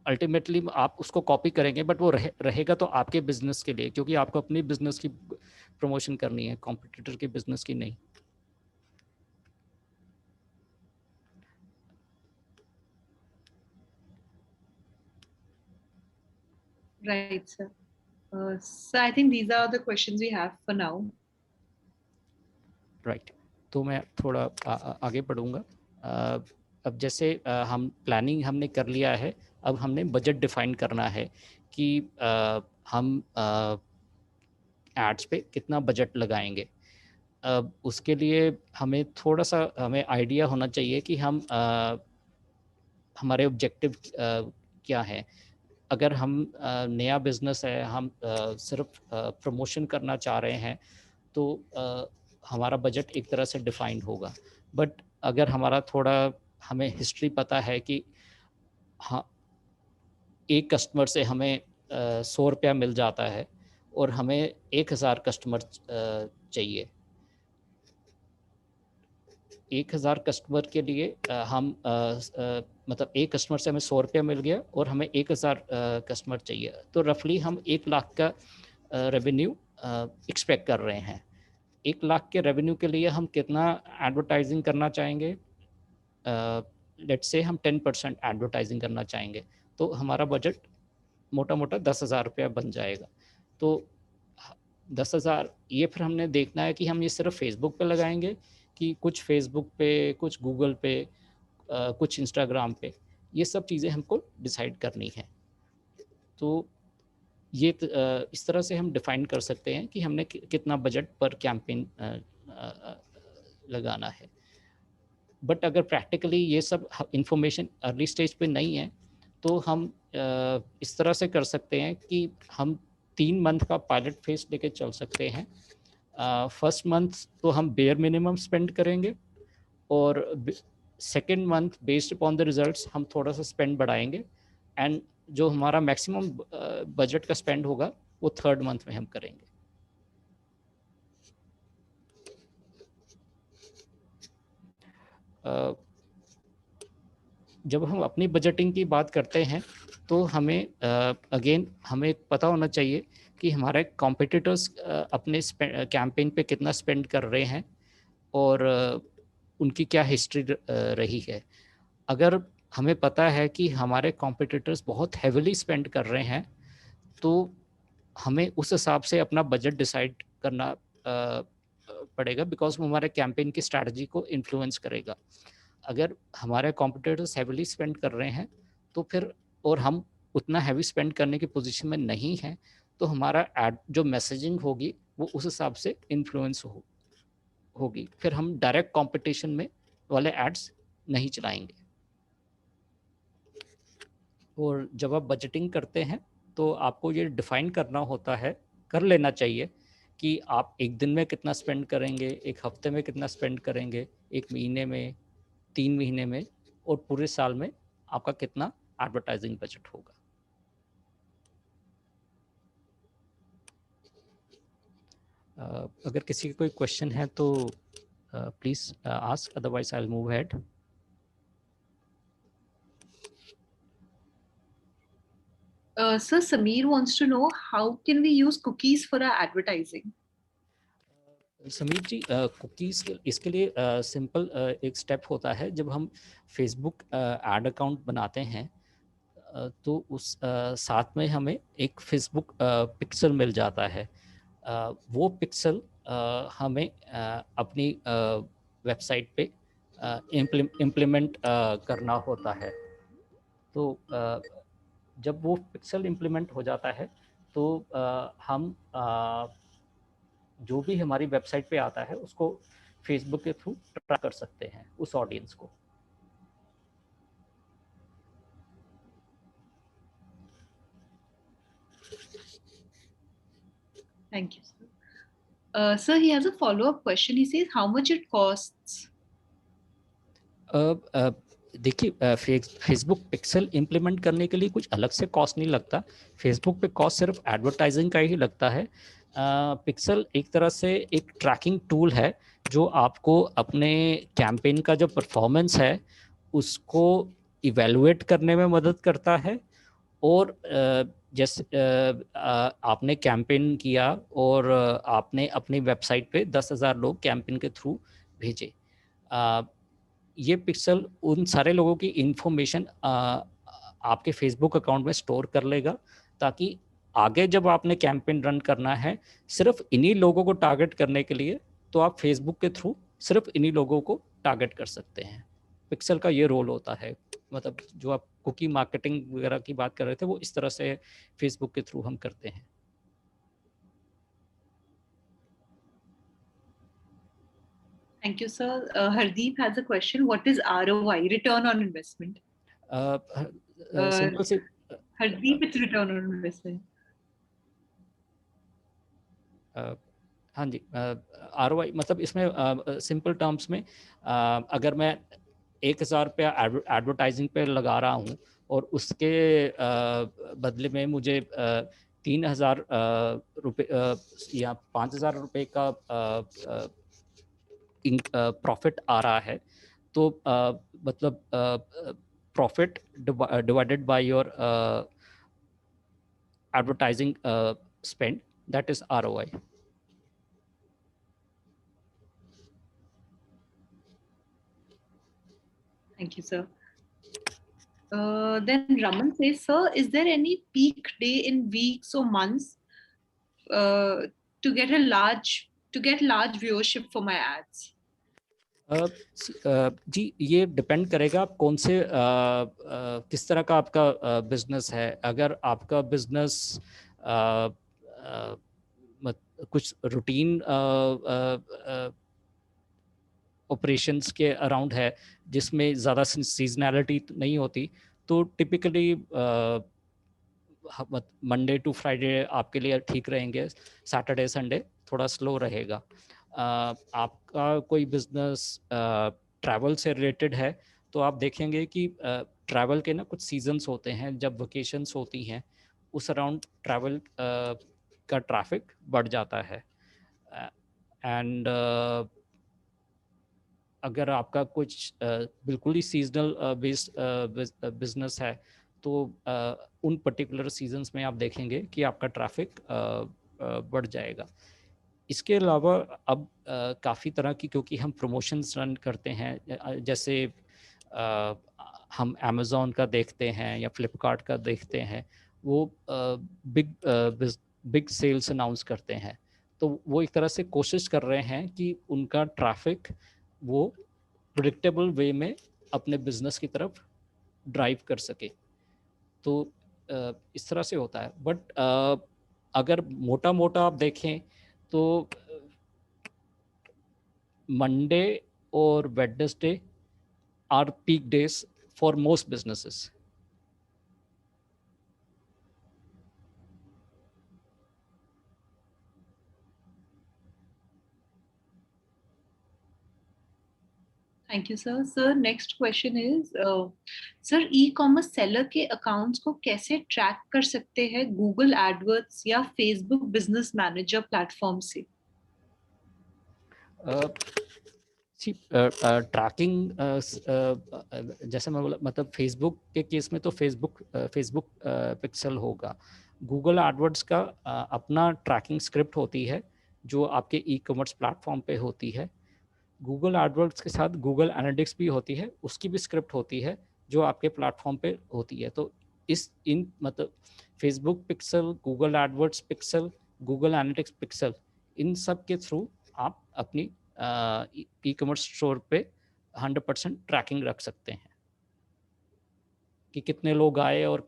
S2: अल्टीमेटली आप उसको कॉपी करेंगे, बट वो रहेगा तो आपके बिजनेस के लिए, क्योंकि आपको अपनी बिजनेस की प्रमोशन करनी है, कॉम्पिटिटर के बिजनेस की नहीं।
S1: Right, sir. So I think these are the questions we have for now.
S2: Right, तो मैं थोड़ा आगे बढ़ूँगा। अब जैसे हम प्लानिंग हमने कर लिया है, अब हमने बजट डिफाइन करना है कि हम एड्स पे कितना बजट लगाएंगे। अब उसके लिए हमें थोड़ा सा हमें आइडिया होना चाहिए कि हम हमारे ऑब्जेक्टिव क्या है। अगर हम नया बिजनेस है, हम सिर्फ प्रमोशन करना चाह रहे हैं, तो हमारा बजट एक तरह से डिफाइंड होगा। बट अगर हमारा थोड़ा हमें हिस्ट्री पता है कि हाँ, एक कस्टमर से हमें 100 रुपया मिल जाता है और हमें 1000 कस्टमर चाहिए। 1000 कस्टमर के लिए हम मतलब एक कस्टमर से हमें 100 रुपया मिल गया और हमें 1000 कस्टमर चाहिए, तो रफली हम 1 लाख का रेवेन्यू एक्सपेक्ट कर रहे हैं। 1 लाख के रेवेन्यू के लिए हम कितना एडवर्टाइजिंग करना चाहेंगे? लेट्स से हम 10% एडवर्टाइजिंग करना चाहेंगे, तो हमारा बजट मोटा मोटा 10,000 रुपया बन जाएगा। तो 10,000 ये फिर हमने देखना है कि हम ये सिर्फ फेसबुक पे लगाएंगे कि कुछ फेसबुक पे, कुछ गूगल पे, कुछ इंस्टाग्राम पे। ये सब चीज़ें हमको डिसाइड करनी है। तो ये इस तरह से हम डिफाइन कर सकते हैं कि हमने कितना बजट पर कैंपेन लगाना है। बट अगर प्रैक्टिकली ये सब इंफॉर्मेशन अर्ली स्टेज पे नहीं है, तो हम इस तरह से कर सकते हैं कि हम 3 मंथ का पायलट फेज लेके चल सकते हैं। फर्स्ट मंथ तो हम बेयर मिनिमम स्पेंड करेंगे और second month based upon the results हम थोड़ा सा स्पेंड बढ़ाएंगे, एंड जो हमारा मैक्सिमम बजट का स्पेंड होगा वो थर्ड मंथ में हम करेंगे। जब हम अपनी बजटिंग की बात करते हैं तो हमें अगेन हमें पता होना चाहिए कि हमारे कॉम्पिटिटर्स अपने कैंपेन पे कितना स्पेंड कर रहे हैं और उनकी क्या हिस्ट्री रही है। अगर हमें पता है कि हमारे कॉम्पिटिटर्स बहुत हेविली स्पेंड कर रहे हैं तो हमें उस हिसाब से अपना बजट डिसाइड करना पड़ेगा, बिकॉज वो हमारे कैंपेन की स्ट्रैटेजी को इन्फ्लुएंस करेगा। अगर हमारे कॉम्पिटिटर्स हेविली स्पेंड कर रहे हैं तो फिर और हम उतना हैवी स्पेंड करने की पोजीशन में नहीं हैं तो हमारा एड जो मैसेजिंग होगी वो उस हिसाब से इन्फ्लुएंस होगी। फिर हम डायरेक्ट कंपटीशन में वाले एड्स नहीं चलाएंगे। और जब आप बजटिंग करते हैं तो आपको ये डिफाइन करना होता है, कर लेना चाहिए कि आप एक दिन में कितना स्पेंड करेंगे, एक हफ्ते में कितना स्पेंड करेंगे, एक महीने में, 3 महीने में और पूरे साल में आपका कितना एडवर्टाइजिंग बजट होगा। अगर किसी का कोई क्वेश्चन है तो please ask, otherwise I will move ahead.
S1: Sir, Sameer wants to know how can we use cookies for our advertising?
S2: Sameer ji, cookies इसके लिए सिंपल एक स्टेप होता है। जब हम फेसबुक एड अकाउंट बनाते हैं तो उस साथ में हमें एक फेसबुक पिक्सल मिल जाता है। वो पिक्सल हमें अपनी वेबसाइट पे इम्प्लीमेंट करना होता है। तो जब वो पिक्सल इम्प्लीमेंट हो जाता है तो हम जो भी हमारी वेबसाइट पे आता है उसको फेसबुक के थ्रू ट्रैक कर सकते हैं उस ऑडियंस को।
S1: Thank you, sir. Sir, he has a follow-up question. He says, how much it costs?
S2: देखिए, फेसबुक पिक्सल इम्प्लीमेंट करने के लिए कुछ अलग से कॉस्ट नहीं लगता। फेसबुक पे कॉस्ट सिर्फ एडवर्टाइजिंग का ही लगता है। पिक्सल एक तरह से एक ट्रैकिंग टूल है जो आपको अपने कैंपेन का जो परफॉर्मेंस है उसको इवेलुएट करने में मदद करता है। और जैसे आपने कैंपेन किया और आपने अपनी वेबसाइट पे 10,000 लोग कैंपेन के थ्रू भेजे, ये पिक्सल उन सारे लोगों की इंफॉर्मेशन आपके फेसबुक अकाउंट में स्टोर कर लेगा ताकि आगे जब आपने कैंपेन रन करना है सिर्फ इन्हीं लोगों को टारगेट करने के लिए, तो आप फेसबुक के थ्रू सिर्फ इन्हीं लोगों को टारगेट कर सकते हैं। पिक्सल का ये रोल होता है। मतलब जो आप कुकी मार्केटिंग वगैरह की बात कर रहे थे वो इस तरह से फेसबुक के थ्रू हम करते हैं।
S1: Thank you, sir. Hardeep has a question. What is ROI, return on investment?
S2: Simple से
S1: Hardeep, it's return on investment.
S2: हाँ जी, ROI मतलब इसमें सिंपल टर्म्स में अगर मैं 1,000 रुपया एडवर्टाइजिंग पे लगा रहा हूँ और उसके बदले में मुझे 3,000 रुपये या 5,000 रुपये का प्रॉफिट आ रहा है, तो मतलब profit divided by your advertising spend, that is ROI.
S1: Thank you, sir. Then Raman says, sir, is there any peak day in weeks or months to get large viewership for my ads?
S2: जी, ये depend करेगा आप कौन से किस तरह का आपका business है। अगर आपका बिजनेस कुछ रूटीन ऑपरेशंस के अराउंड है जिसमें ज़्यादा सीजनैलिटी नहीं होती, तो टिपिकली मंडे टू फ्राइडे आपके लिए ठीक रहेंगे, सैटरडे संडे थोड़ा स्लो रहेगा। आपका कोई बिजनेस ट्रैवल से रिलेटेड है तो आप देखेंगे कि ट्रैवल के ना कुछ सीजन्स होते हैं, जब वेकेशंस होती हैं उस अराउंड ट्रैवल का ट्रैफिक बढ़ जाता है। एंड अगर आपका कुछ बिल्कुल ही सीजनल बेस्ड बिजनेस है तो उन पर्टिकुलर सीजन्स में आप देखेंगे कि आपका ट्रैफिक बढ़ जाएगा। इसके अलावा अब काफ़ी तरह की, क्योंकि हम प्रमोशंस रन करते हैं, जैसे हम अमेज़ॉन का देखते हैं या फ्लिपकार्ट का देखते हैं, वो बिग सेल्स अनाउंस करते हैं, तो वो एक तरह से कोशिश कर रहे हैं कि उनका ट्रैफिक वो प्रिडिक्टेबल वे में अपने बिजनेस की तरफ ड्राइव कर सके। तो इस तरह से होता है। बट अगर मोटा मोटा आप देखें तो मंडे और Wednesday are peak days for most businesses.
S1: Thank you, sir. Sir, next question is, sir, e-commerce seller के accounts को कैसे track कर सकते हैं Google AdWords या Facebook Business Manager platform से?
S2: ट्रैकिंग जैसे मैं बोला, मतलब फेसबुक के केस में तो फेसबुक पिक्सल होगा। गूगल एडवर्ड्स का अपना ट्रैकिंग स्क्रिप्ट होती है जो आपके ई कॉमर्स प्लेटफॉर्म पे होती है। गूगल एडवर्ड्स के साथ गूगल एनालिटिक्स भी होती है, उसकी भी स्क्रिप्ट होती है जो आपके प्लेटफॉर्म पे होती है। तो मतलब Facebook pixel, Google AdWords pixel, Google Analytics pixel, इन सब के थ्रू आप अपनी ई कॉमर्स स्टोर पे 100% ट्रैकिंग रख सकते हैं कि कितने लोग आए और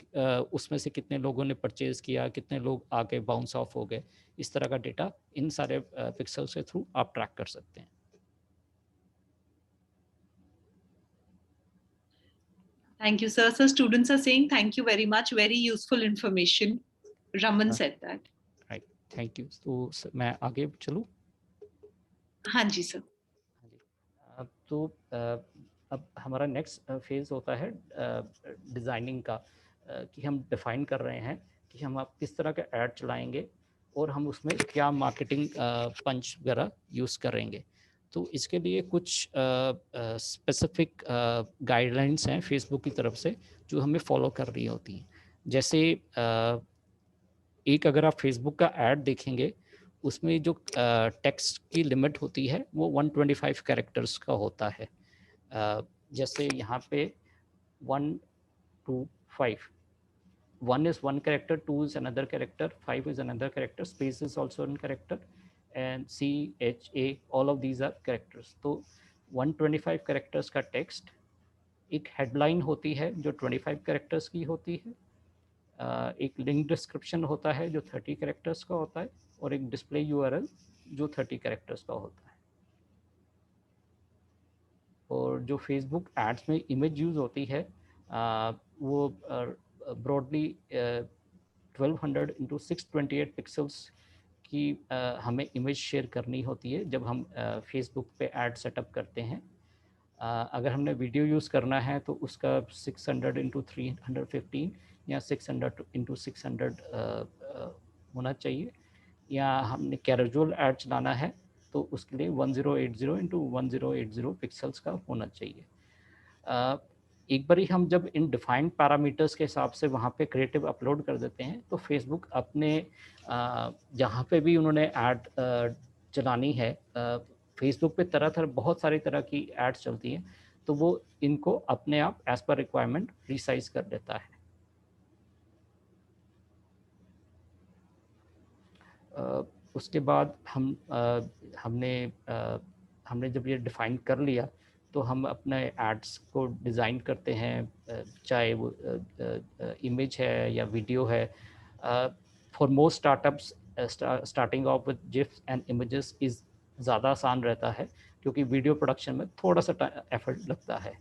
S2: उसमें से कितने लोगों ने परचेज किया, कितने लोग आके बाउंस ऑफ हो गए। इस तरह का डेटा इन सारे पिक्सल के थ्रू आप ट्रैक कर सकते हैं।
S1: Thank you, sir. So students are saying thank you very much. Very useful information. Raman said that.
S2: Right, thank you. तो मैं आगे चलूँ?
S1: हाँ जी सर।
S2: तो अब हमारा नेक्स्ट फेज होता है डिज़ाइनिंग का, कि हम डिफ़ाइन कर रहे हैं कि हम आप किस तरह का ऐड चलाएंगे और हम उसमें क्या मार्केटिंग पंच वगैरह यूज़ करेंगे। तो इसके लिए कुछ स्पेसिफिक गाइडलाइंस हैं फेसबुक की तरफ से जो हमें फॉलो कर रही होती हैं। जैसे एक अगर आप फेसबुक का ऐड देखेंगे, उसमें जो टेक्स्ट की लिमिट होती है वो 125 कैरेक्टर्स का होता है। जैसे यहाँ पे 1 2 5, 1 is one character, 2 is another character, 5 is another character, space is also one character, and C H A, all of these are characters। तो 125 कैरेक्टर्स का टेक्स्ट, एक हेडलाइन होती है जो 25 कैरेक्टर्स की होती है, एक लिंक डिस्क्रिप्शन होता है जो 30 कैरेक्टर्स का होता है, और एक डिस्प्ले यूआरएल जो 30 कैरेक्टर्स का होता है। और जो फेसबुक एड्स में इमेज यूज़ होती है वो ब्रॉडली 1200 इंटू 628 पिक्सल्स की हमें इमेज शेयर करनी होती है जब हम फेसबुक पे ऐड सेटअप करते हैं। अगर हमने वीडियो यूज़ करना है तो उसका 600 इंटू 315 या 600 इंटू 600 होना चाहिए, या हमने कैजुअल ऐड चलाना है तो उसके लिए 1080 इंटू 1080 पिक्सल्स का होना चाहिए। एक बारी हम जब इन डिफाइंड पैरामीटर्स के हिसाब से वहाँ पे क्रिएटिव अपलोड कर देते हैं तो फेसबुक अपने जहाँ पे भी उन्होंने ऐड चलानी है, फेसबुक पे बहुत सारी तरह की एड्स चलती हैं, तो वो इनको अपने आप एज पर रिक्वायरमेंट रिसाइज कर देता है। उसके बाद हमने जब ये डिफ़ाइन कर लिया तो हम अपने एड्स को डिज़ाइन करते हैं, चाहे वो इमेज है या वीडियो है। For most startups starting of with GIFs and images is ज़्यादा आसान रहता है, क्योंकि वीडियो प्रोडक्शन में थोड़ा सा एफर्ट लगता है।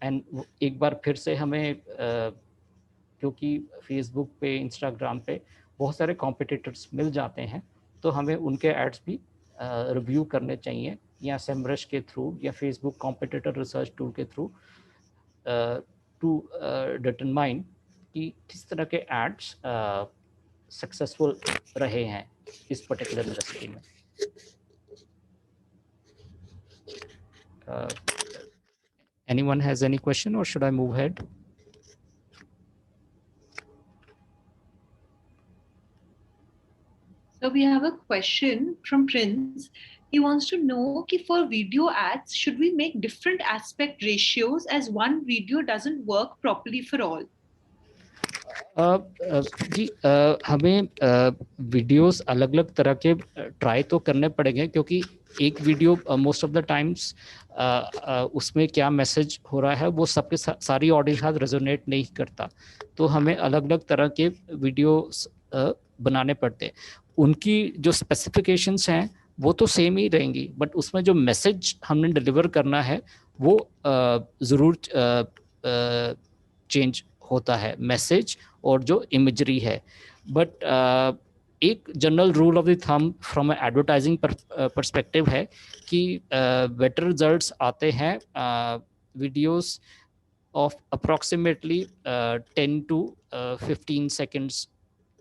S2: एंड एक बार फिर से हमें क्योंकि फेसबुक पे, इंस्टाग्राम पे बहुत सारे कॉम्पिटिटर्स मिल जाते हैं, तो हमें उनके एड्स भी रिव्यू करने चाहिए, या सेमरश के थ्रू या फेसबुक कॉम्पिटिटर रिसर्च टूल के थ्रू टू डिटरमाइन कि किस तरह के एड्स सक्सेसफुल रहे हैं इस पर्टिकुलर इंडस्ट्री में। Anyone has any question or should I move ahead?
S1: So we have a question from Prince. He wants to know कि for video ads, should we make different aspect ratios as one video doesn't work properly for all?
S2: जी हमें videos अलग अलग तरह के try तो करने पड़ेंगे, क्योंकि एक video most of the times उसमें क्या मैसेज हो रहा है वो सबके सारी ऑडियंस साथ रेजोनेट नहीं करता, तो हमें अलग अलग तरह के वीडियोस बनाने पड़ते हैं। उनकी जो स्पेसिफिकेशंस हैं वो तो सेम ही रहेंगी, बट उसमें जो मैसेज हमने डिलीवर करना है वो ज़रूर चेंज होता है, मैसेज और जो इमेजरी है। बट एक general rule of the thumb from advertising perspective है कि बेटर रिजल्ट्स आते हैं videos of approximately 10 to 15 seconds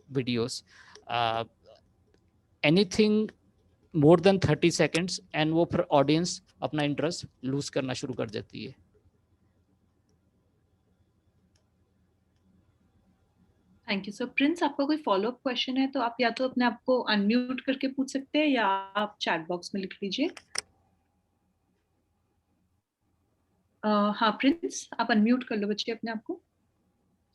S2: videos. Anything more than 30 seconds and वो फिर ऑडियंस अपना इंटरेस्ट लूज करना शुरू कर देती है।
S1: Thank you sir. प्रिंस, आपका कोई फॉलो अप क्वेश्चन है तो आप या तो अपने आप को अनम्यूट करके पूछ सकते हैं या आप चैट बॉक्स में लिख लीजिए। हाँ प्रिंस, आप अनम्यूट कर लो बच्चे अपने आप को।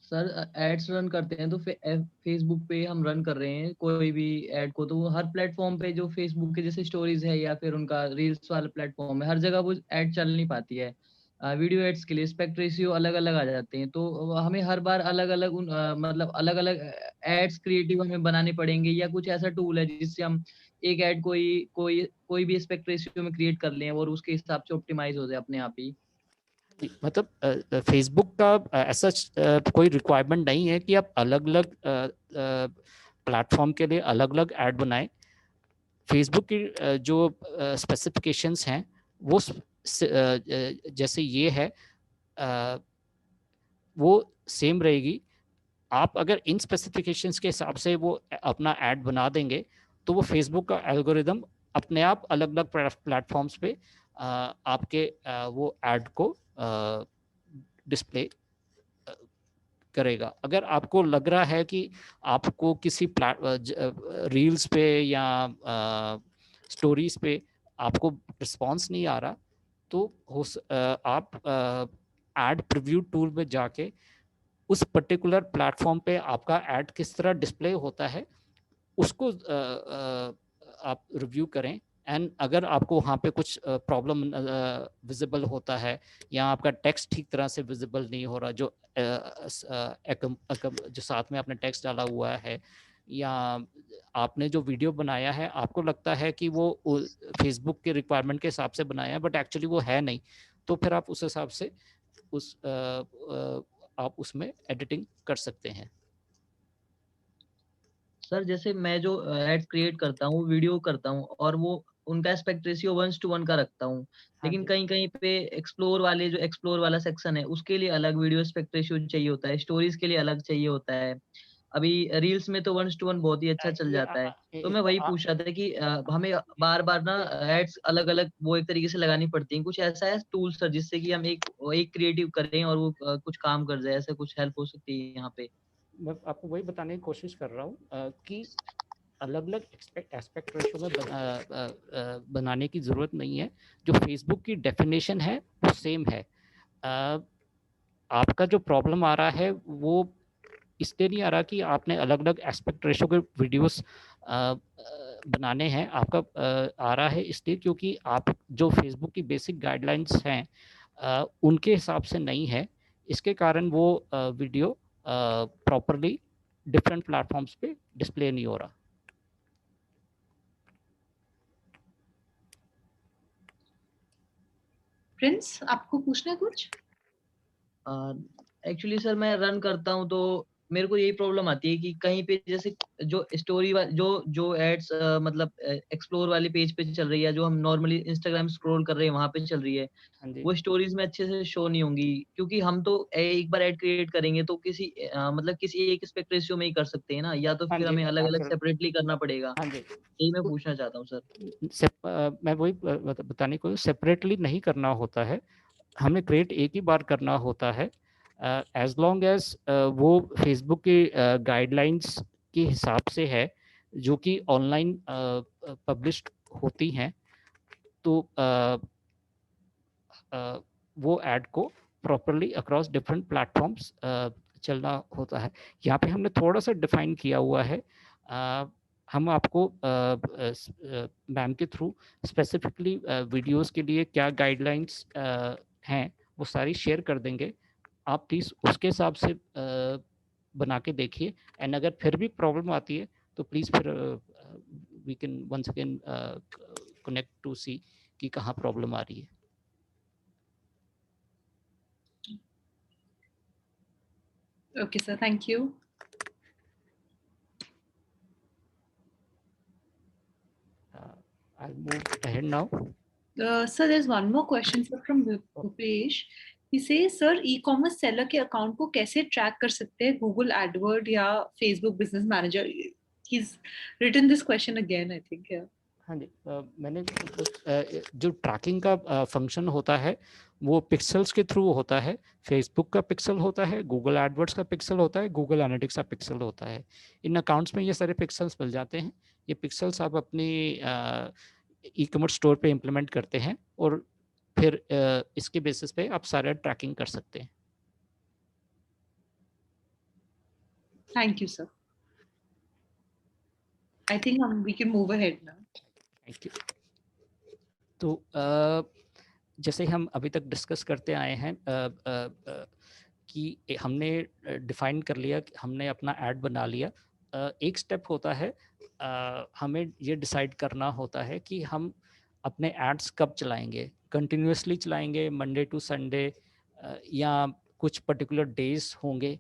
S4: सर एड्स रन करते हैं तो फेसबुक पे हम रन कर रहे हैं कोई भी एड को, तो वो हर प्लेटफॉर्म पे जो फेसबुक के जैसे स्टोरीज है या फिर उनका रील्स वाला प्लेटफॉर्म है, हर जगह वो एड चल नहीं पाती है। वीडियो एड्स के लिए एस्पेक्ट रेशियो अलग अलग आ जाते हैं, तो हमें हर बार अलग अलग मतलब अलग अलग एड्स क्रिएटिव हमें बनाने पड़ेंगे, या कुछ ऐसा टूल है जिससे हम एक एड कोई भी एस्पेक्ट रेशियो में क्रिएट कर लें और उसके हिसाब से ऑप्टिमाइज हो जाए अपने आप ही।
S2: मतलब फेसबुक का ऐसा कोई रिक्वायरमेंट नहीं है कि आप अलग अलग प्लेटफॉर्म के लिए अलग अलग ऐड बनाएं। फेसबुक की जो स्पेसिफिकेशंस हैं वो जैसे ये है वो सेम रहेगी। आप अगर इन स्पेसिफिकेशंस के हिसाब से वो अपना ऐड बना देंगे तो वो फेसबुक का एल्गोरिदम अपने आप अलग अलग प्लेटफॉर्म्स पे आपके वो ऐड को डिस्प्ले करेगा। अगर आपको लग रहा है कि आपको किसी रील्स पे या स्टोरीज पे आपको रिस्पांस नहीं आ रहा, तो आप ऐड प्रीव्यू टूल में जाके उस पर्टिकुलर प्लेटफॉर्म पे आपका ऐड किस तरह डिस्प्ले होता है उसको आप रिव्यू करें। एंड अगर आपको वहाँ पे कुछ प्रॉब्लम विजिबल होता है या आपका टेक्स्ट ठीक तरह से विजिबल नहीं हो रहा, जो जो साथ में आपने टेक्स्ट डाला हुआ है, या आपने जो वीडियो बनाया है आपको लगता है कि वो फेसबुक के रिक्वायरमेंट के हिसाब से बनाया है बट एक्चुअली वो है नहीं, तो फिर आप उस हिसाब से आप उसमें एडिटिंग कर सकते हैं।
S4: सर जैसे मैं जो एड्स क्रिएट करता हूँ, वीडियो करता हूँ और वो उनका एस्पेक्ट रेशियो 1:1 का रखता हूँ, लेकिन कहीं कहीं पे एक्सप्लोर वाला सेक्शन है उसके लिए अलग वीडियो एस्पेक्ट रेशियो चाहिए होता है, स्टोरीज के लिए अलग चाहिए होता है। अभी रील्स में तो 1:1 बहुत ही अच्छा चल जाता है। तो मैं वही पूछ रहा था कि हमें बार बार ना एड्स अलग अलग वो एक तरीके से लगानी पड़ती हैं, कुछ ऐसा है टूल सर जिससे कि हम एक क्रिएटिव करें और वो कुछ काम कर जाए, ऐसा कुछ हेल्प हो सकती है यहाँ पे?
S2: मैं आपको वही बताने की कोशिश कर रहा हूँ कि अलग अलग एस्पेक्ट रेशियो में बनाने की ज़रूरत नहीं है। जो फेसबुक की डेफिनेशन है वो सेम है। आपका जो प्रॉब्लम आ रहा है वो इसलिए नहीं आ रहा कि आपने अलग अलग एस्पेक्ट रेशियो के वीडियोस बनाने हैं। आपका आ रहा है इसलिए क्योंकि आप जो फेसबुक की बेसिक गाइडलाइंस हैं उनके हिसाब से नहीं है, इसके कारण वो वीडियो प्रॉपरली डिफरेंट प्लेटफॉर्म्स पे डिस्प्ले नहीं हो रहा।
S1: प्रिंस, आपको पूछना है कुछ?
S4: एक्चुअली सर मैं रन करता हूँ तो मेरे को यही प्रॉब्लम आती है कि कहीं पे जैसे जो स्टोरी जो एड्स मतलब एक्सप्लोर वाले पेज पे चल रही है, जो हम नॉर्मली इंस्टाग्राम स्क्रॉल कर रहे हैं वहां पे चल रही है, वो स्टोरीज में अच्छे से शो नहीं होंगी, क्योंकि हम तो एक बार ऐड क्रिएट करेंगे तो मतलब किसी एक एस्पेक्ट रेशियो में ही कर सकते हैं ना, या तो फिर हमें अलग अलग सेपरेटली करना पड़ेगा? यही मैं पूछना चाहता हूँ सर।
S2: मैं वही बताने को, सेपरेटली नहीं करना होता है, हमें क्रिएट एक ही बार करना होता है। एज लॉन्ग एज वो फेसबुक की गाइडलाइंस के हिसाब से है जो कि ऑनलाइन पब्लिश होती हैं, तो वो ऐड को प्रॉपरली अक्रॉस डिफरेंट प्लेटफॉर्म्स चलना होता है। यहाँ पे हमने थोड़ा सा डिफाइन किया हुआ है। हम आपको मैम के थ्रू स्पेसिफिकली वीडियोस के लिए क्या गाइडलाइंस हैं वो सारी शेयर कर देंगे। आप प्लीज़ उसके हिसाब से बना के देखिए, एंड अगर फिर भी प्रॉब्लम आती है तो प्लीज़ फिर we can once again connect to see कि कहाँ प्रॉब्लम आ रही है।
S1: Okay, sir. Thank you.
S2: I'll move ahead now.
S1: Sir, there's one more question, sir, from Bhupesh. He says, sir, e-commerce seller के account को कैसे track कर सकते हैं Google AdWord या Facebook Business Manager? He's written this question again, I think. Yeah.
S2: हाँ जी, मैंने जो ट्रैकिंग का फंक्शन होता है वो पिक्सल्स के थ्रू होता है। फेसबुक का पिक्सल होता है, गूगल एडवर्ड्स का पिक्सल होता है, गूगल एनालिटिक्स का पिक्सल होता है। इन अकाउंट्स में ये सारे पिक्सल्स मिल जाते हैं। ये पिक्सल्स आप अपनी ई कॉमर्स स्टोर पे इम्प्लीमेंट करते हैं और फिर इसके बेसिस पे आप सारा ट्रैकिंग कर सकते हैं।
S1: Thank you, sir. I think we can move ahead now.
S2: Thank you. तो जैसे हम अभी तक डिस्कस करते आए हैं कि हमने डिफाइन कर लिया कि हमने अपना ऐड बना लिया। एक स्टेप होता है, हमें ये डिसाइड करना होता है कि हम अपने एड्स कब चलाएंगे। कंटिन्यूसली चलाएंगे मंडे टू संडे, या कुछ पर्टिकुलर डेज होंगे,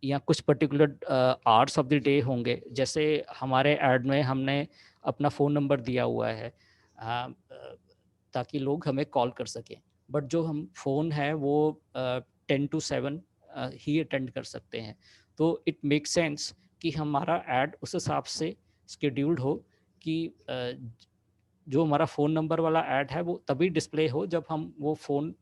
S2: या कुछ particular hours of the day होंगे। जैसे हमारे ऐड में हमने अपना फ़ोन नंबर दिया हुआ है ताकि लोग हमें कॉल कर सकें, बट जो हम फ़ोन है वो 10 to 7 ही अटेंड कर सकते हैं। तो इट मेक सेंस कि हमारा ऐड उस हिसाब से शेड्यूल्ड हो कि जो हमारा फ़ोन नंबर वाला ऐड है वो तभी डिस्प्ले हो जब हम वो फ़ोन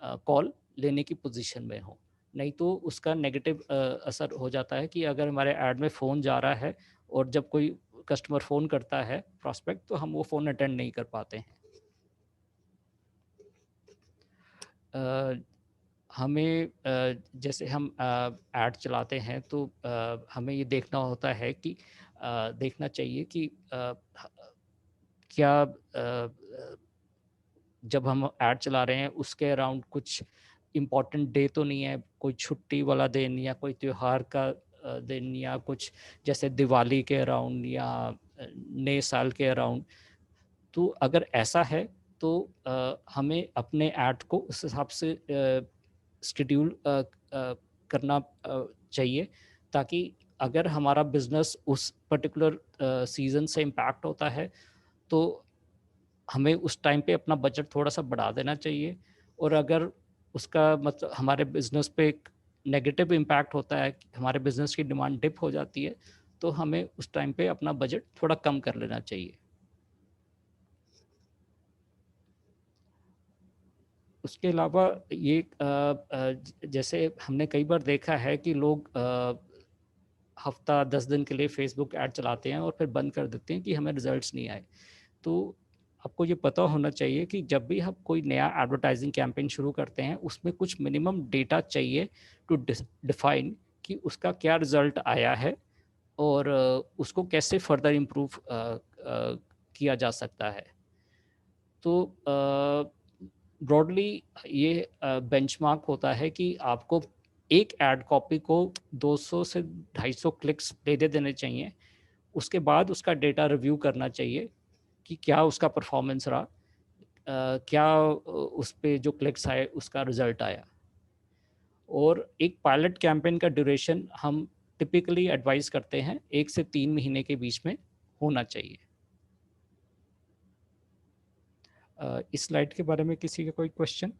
S2: कॉल लेने की पोजीशन में हो। नहीं तो उसका नेगेटिव असर हो जाता है कि अगर हमारे ऐड में फ़ोन जा रहा है और जब कोई कस्टमर फ़ोन करता है प्रॉस्पेक्ट, तो हम वो फ़ोन अटेंड नहीं कर पाते हैं। हमें जैसे हम ऐड चलाते हैं तो हमें ये देखना होता है कि देखना चाहिए कि क्या जब हम ऐड चला रहे हैं उसके अराउंड कुछ इम्पोर्टेंट डे तो नहीं है, कोई छुट्टी वाला दिन या कोई त्योहार का दिन, या कुछ जैसे दिवाली के अराउंड या नए साल के अराउंड। तो अगर ऐसा है तो हमें अपने ऐड को उस हिसाब से शेड्यूल करना चाहिए, ताकि अगर हमारा बिजनेस उस पर्टिकुलर सीज़न से इम्पैक्ट होता है तो हमें उस टाइम पे अपना बजट थोड़ा-सा बढ़ा देना चाहिए। और अगर उसका मतलब हमारे बिज़नेस पे एक नेगेटिव इम्पैक्ट होता है, हमारे बिज़नेस की डिमांड डिप हो जाती है, तो हमें उस टाइम पे अपना बजट थोड़ा कम कर लेना चाहिए। उसके अलावा ये जैसे हमने कई बार देखा है कि लोग हफ़्ता 10 दिन के लिए फ़ेसबुक ऐड चलाते हैं और फिर बंद कर देते हैं कि हमें रिज़ल्ट्स नहीं आए। तो आपको ये पता होना चाहिए कि जब भी हम कोई नया एडवर्टाइजिंग कैंपेन शुरू करते हैं, उसमें कुछ मिनिमम डेटा चाहिए टू डिफाइन कि उसका क्या रिज़ल्ट आया है और उसको कैसे फर्दर इम्प्रूव किया जा सकता है। तो ब्रॉडली ये बेंचमार्क होता है कि आपको एक एड कॉपी को 200 से 250 क्लिक्स दे देने चाहिए। उसके बाद उसका डेटा रिव्यू करना चाहिए कि क्या उसका परफॉर्मेंस रहा, क्या उस पे जो क्लिक्स आए उसका रिजल्ट आया। और एक पायलट कैंपेन का ड्यूरेशन हम टिपिकली एडवाइस करते हैं 1 से 3 महीने के बीच में होना चाहिए। इस स्लाइड के बारे में किसी का कोई क्वेश्चन?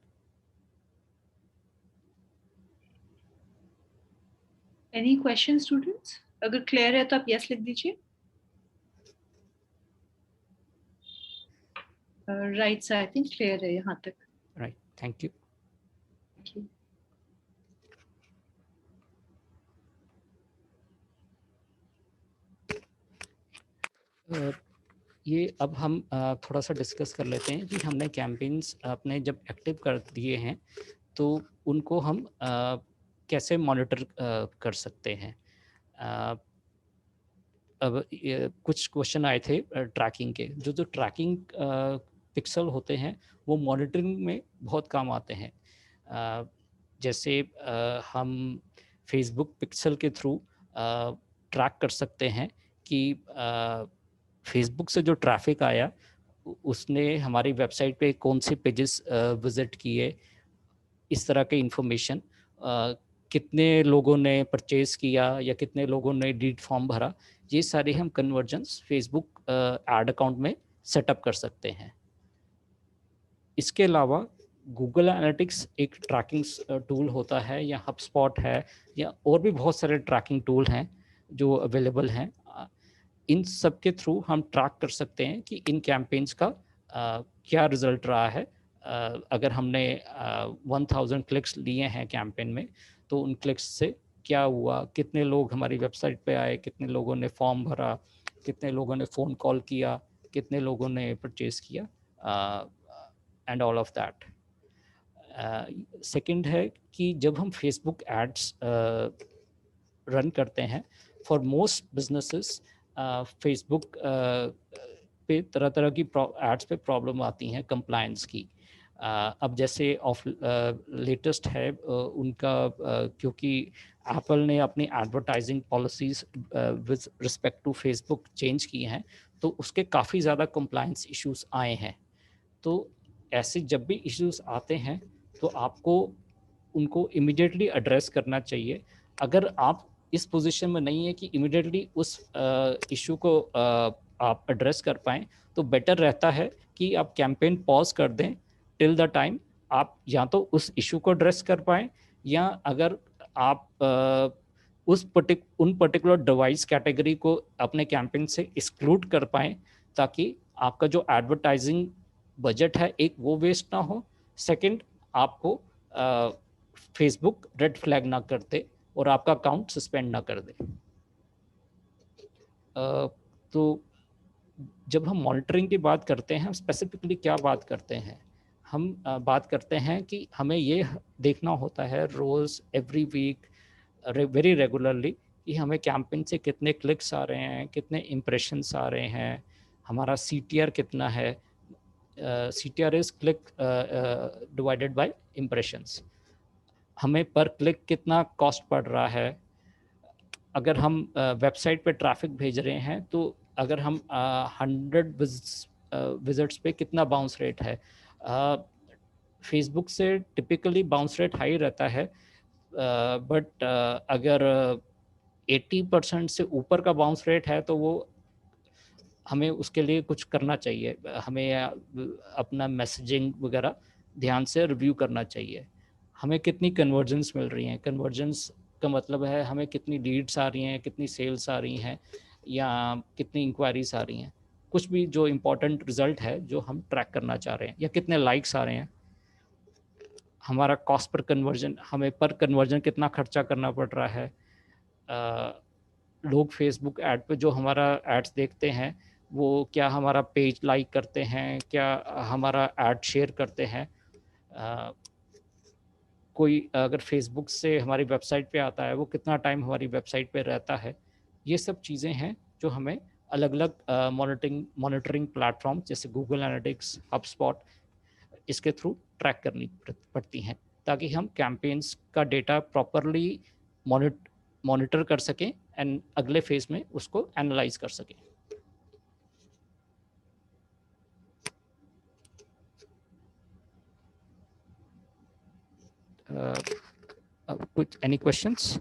S1: Any questions, students? अगर क्लियर है तो आप यस लिख दीजिए। Right sir, I think clear है यहाँ तक।
S2: Right, thank you.
S1: Thank you.
S2: ये अब हम थोड़ा सा डिस्कस कर लेते हैं कि हमने कैंपेन्स अपने जब एक्टिव कर दिए हैं तो उनको हम कैसे मॉनिटर कर सकते हैं। अब कुछ क्वेश्चन आए थे ट्रैकिंग के, जो ट्रैकिंग पिक्सल होते हैं वो मॉनिटरिंग में बहुत काम आते हैं। जैसे हम फेसबुक पिक्सल के थ्रू ट्रैक कर सकते हैं कि फेसबुक से जो ट्रैफिक आया उसने हमारी वेबसाइट पे कौन से पेजेस विजिट किए, इस तरह के इंफॉर्मेशन, कितने लोगों ने परचेज किया या कितने लोगों ने लीड फॉर्म भरा, ये सारे हम कन्वर्जन्स फेसबुक एड अकाउंट में सेटअप कर सकते हैं। इसके अलावा गूगल एनालिटिक्स एक ट्रैकिंग टूल होता है, या हबस्पॉट है, या और भी बहुत सारे ट्रैकिंग टूल हैं जो अवेलेबल हैं। इन सब के थ्रू हम ट्रैक कर सकते हैं कि इन कैंपेन्स का क्या रिजल्ट रहा है। अगर हमने 1000 क्लिक्स लिए हैं कैंपेन में, तो उन क्लिक्स से क्या हुआ, कितने लोग हमारी वेबसाइट पे आए, कितने लोगों ने फॉर्म भरा, कितने लोगों ने फ़ोन कॉल किया, कितने लोगों ने परचेज किया, and all of that. Second है कि जब हम फेसबुक एड्स रन करते हैं, फॉर मोस्ट बिजनेसेस फेसबुक पे तरह तरह की एड्स पे प्रॉब्लम आती हैं कंप्लायंस की। अब जैसे लेटेस्ट है उनका, क्योंकि एप्पल ने अपनी advertising policies with respect to Facebook change की हैं, तो उसके काफ़ी ज़्यादा कंप्लायंस इश्यूज आए हैं। तो ऐसे जब भी इश्यूज आते हैं तो आपको उनको इमीडिएटली एड्रेस करना चाहिए। अगर आप इस पोजीशन में नहीं है कि इमीडिएटली उस इशू को आप एड्रेस कर पाएँ, तो बेटर रहता है कि आप कैंपेन पॉज कर दें टिल द टाइम आप या तो उस इशू को एड्रेस कर पाएँ, या अगर आप उन पर्टिकुलर डिवाइस कैटेगरी को अपने कैंपेन से एक्सक्लूड कर पाएँ, ताकि आपका जो एडवर्टाइजिंग बजट है एक वो वेस्ट ना हो। सेकंड, आपको फेसबुक रेड फ्लैग ना कर दे और आपका अकाउंट सस्पेंड ना कर दे। तो जब हम मॉनिटरिंग की बात करते हैं, हम स्पेसिफिकली क्या बात करते हैं? हम बात करते हैं कि हमें ये देखना होता है रोज़, एवरी वीक, वेरी रेगुलरली, कि हमें कैंपेन से कितने क्लिक्स आ रहे हैं, कितने इम्प्रेशंस आ रहे हैं, हमारा CTR कितना है। CTR is click divided by impressions. हमें पर क्लिक कितना कॉस्ट पड़ रहा है। अगर हम वेबसाइट पे ट्रैफिक भेज रहे हैं, तो अगर हम 100 विजिट्स पे कितना बाउंस रेट है। फेसबुक से टिपिकली बाउंस रेट हाई रहता है, बट अगर 80% से ऊपर का बाउंस रेट है तो वो हमें उसके लिए कुछ करना चाहिए। हमें अपना मैसेजिंग वगैरह ध्यान से रिव्यू करना चाहिए। हमें कितनी कन्वर्जेंस मिल रही हैं, कन्वर्जेंस का मतलब है हमें कितनी लीड्स आ रही हैं, कितनी सेल्स आ रही हैं, या कितनी इंक्वायरीज आ रही हैं। कुछ भी जो इम्पोर्टेंट रिजल्ट है जो हम ट्रैक करना चाह रहे हैं, या कितने लाइक्स आ रहे हैं, हमारा कॉस्ट पर कन्वर्जन, हमें पर कन्वर्जन कितना खर्चा करना पड़ रहा है। लोग फेसबुक ऐड पे जो हमारा एड्स देखते हैं, वो क्या हमारा पेज लाइक करते हैं, क्या हमारा ऐड शेयर करते हैं। कोई अगर फेसबुक से हमारी वेबसाइट पे आता है, वो कितना टाइम हमारी वेबसाइट पे रहता है। ये सब चीज़ें हैं जो हमें अलग अलग मॉनिटरिंग प्लेटफॉर्म जैसे गूगल एनालिटिक्स, हबस्पॉट, इसके थ्रू ट्रैक करनी पड़ती हैं, ताकि हम कैंपेन्स का डेटा प्रॉपरली मॉनिटर कर सकें एंड अगले फेज में उसको एनालाइज कर सकें। कुछ any questions?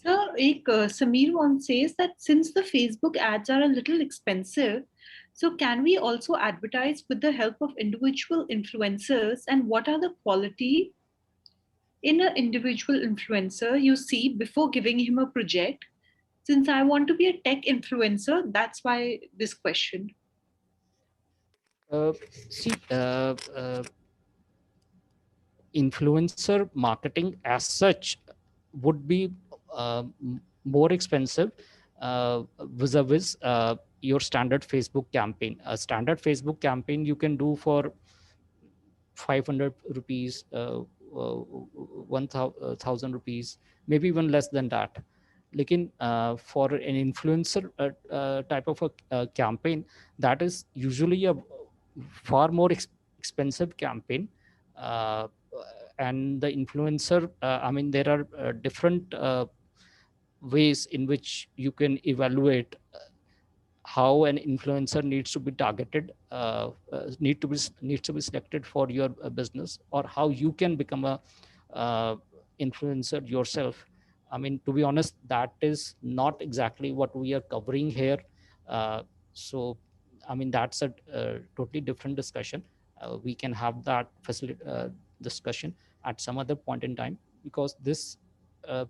S1: Sir, Sameer one says that since the Facebook ads are a little expensive, so can we also advertise with the help of individual influencers, and what are the quality in an individual influencer you see before giving him a project? Since I want to be a tech influencer, that's why this question.
S2: See, influencer marketing as such would be more expensive vis-a-vis your standard Facebook campaign. A standard Facebook campaign you can do for 500 rupees, 1,000 rupees, maybe even less than that. Lekin for an influencer type of a campaign, that is usually a far more expensive campaign. And the influencer, I mean, there are different ways in which you can evaluate how an influencer needs to be targeted, needs to be selected for your business, or how you can become a influencer yourself. I mean, to be honest, that is not exactly what we are covering here. So, I mean, that's a totally different discussion. We can have that discussion at some other point in time, because this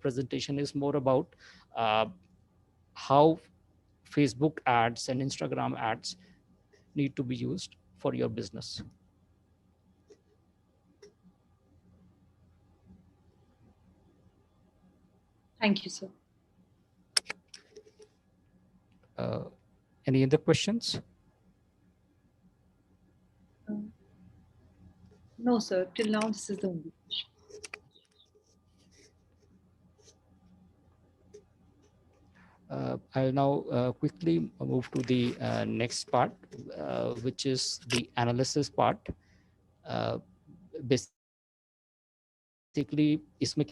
S2: presentation is more about how Facebook ads and Instagram ads need to be used for your business.
S1: Thank you, sir.
S2: Any other questions?
S1: No, sir. Till now, this is the only question.
S2: I'll now quickly move to the next part, which is the analysis part. Basically, इसमें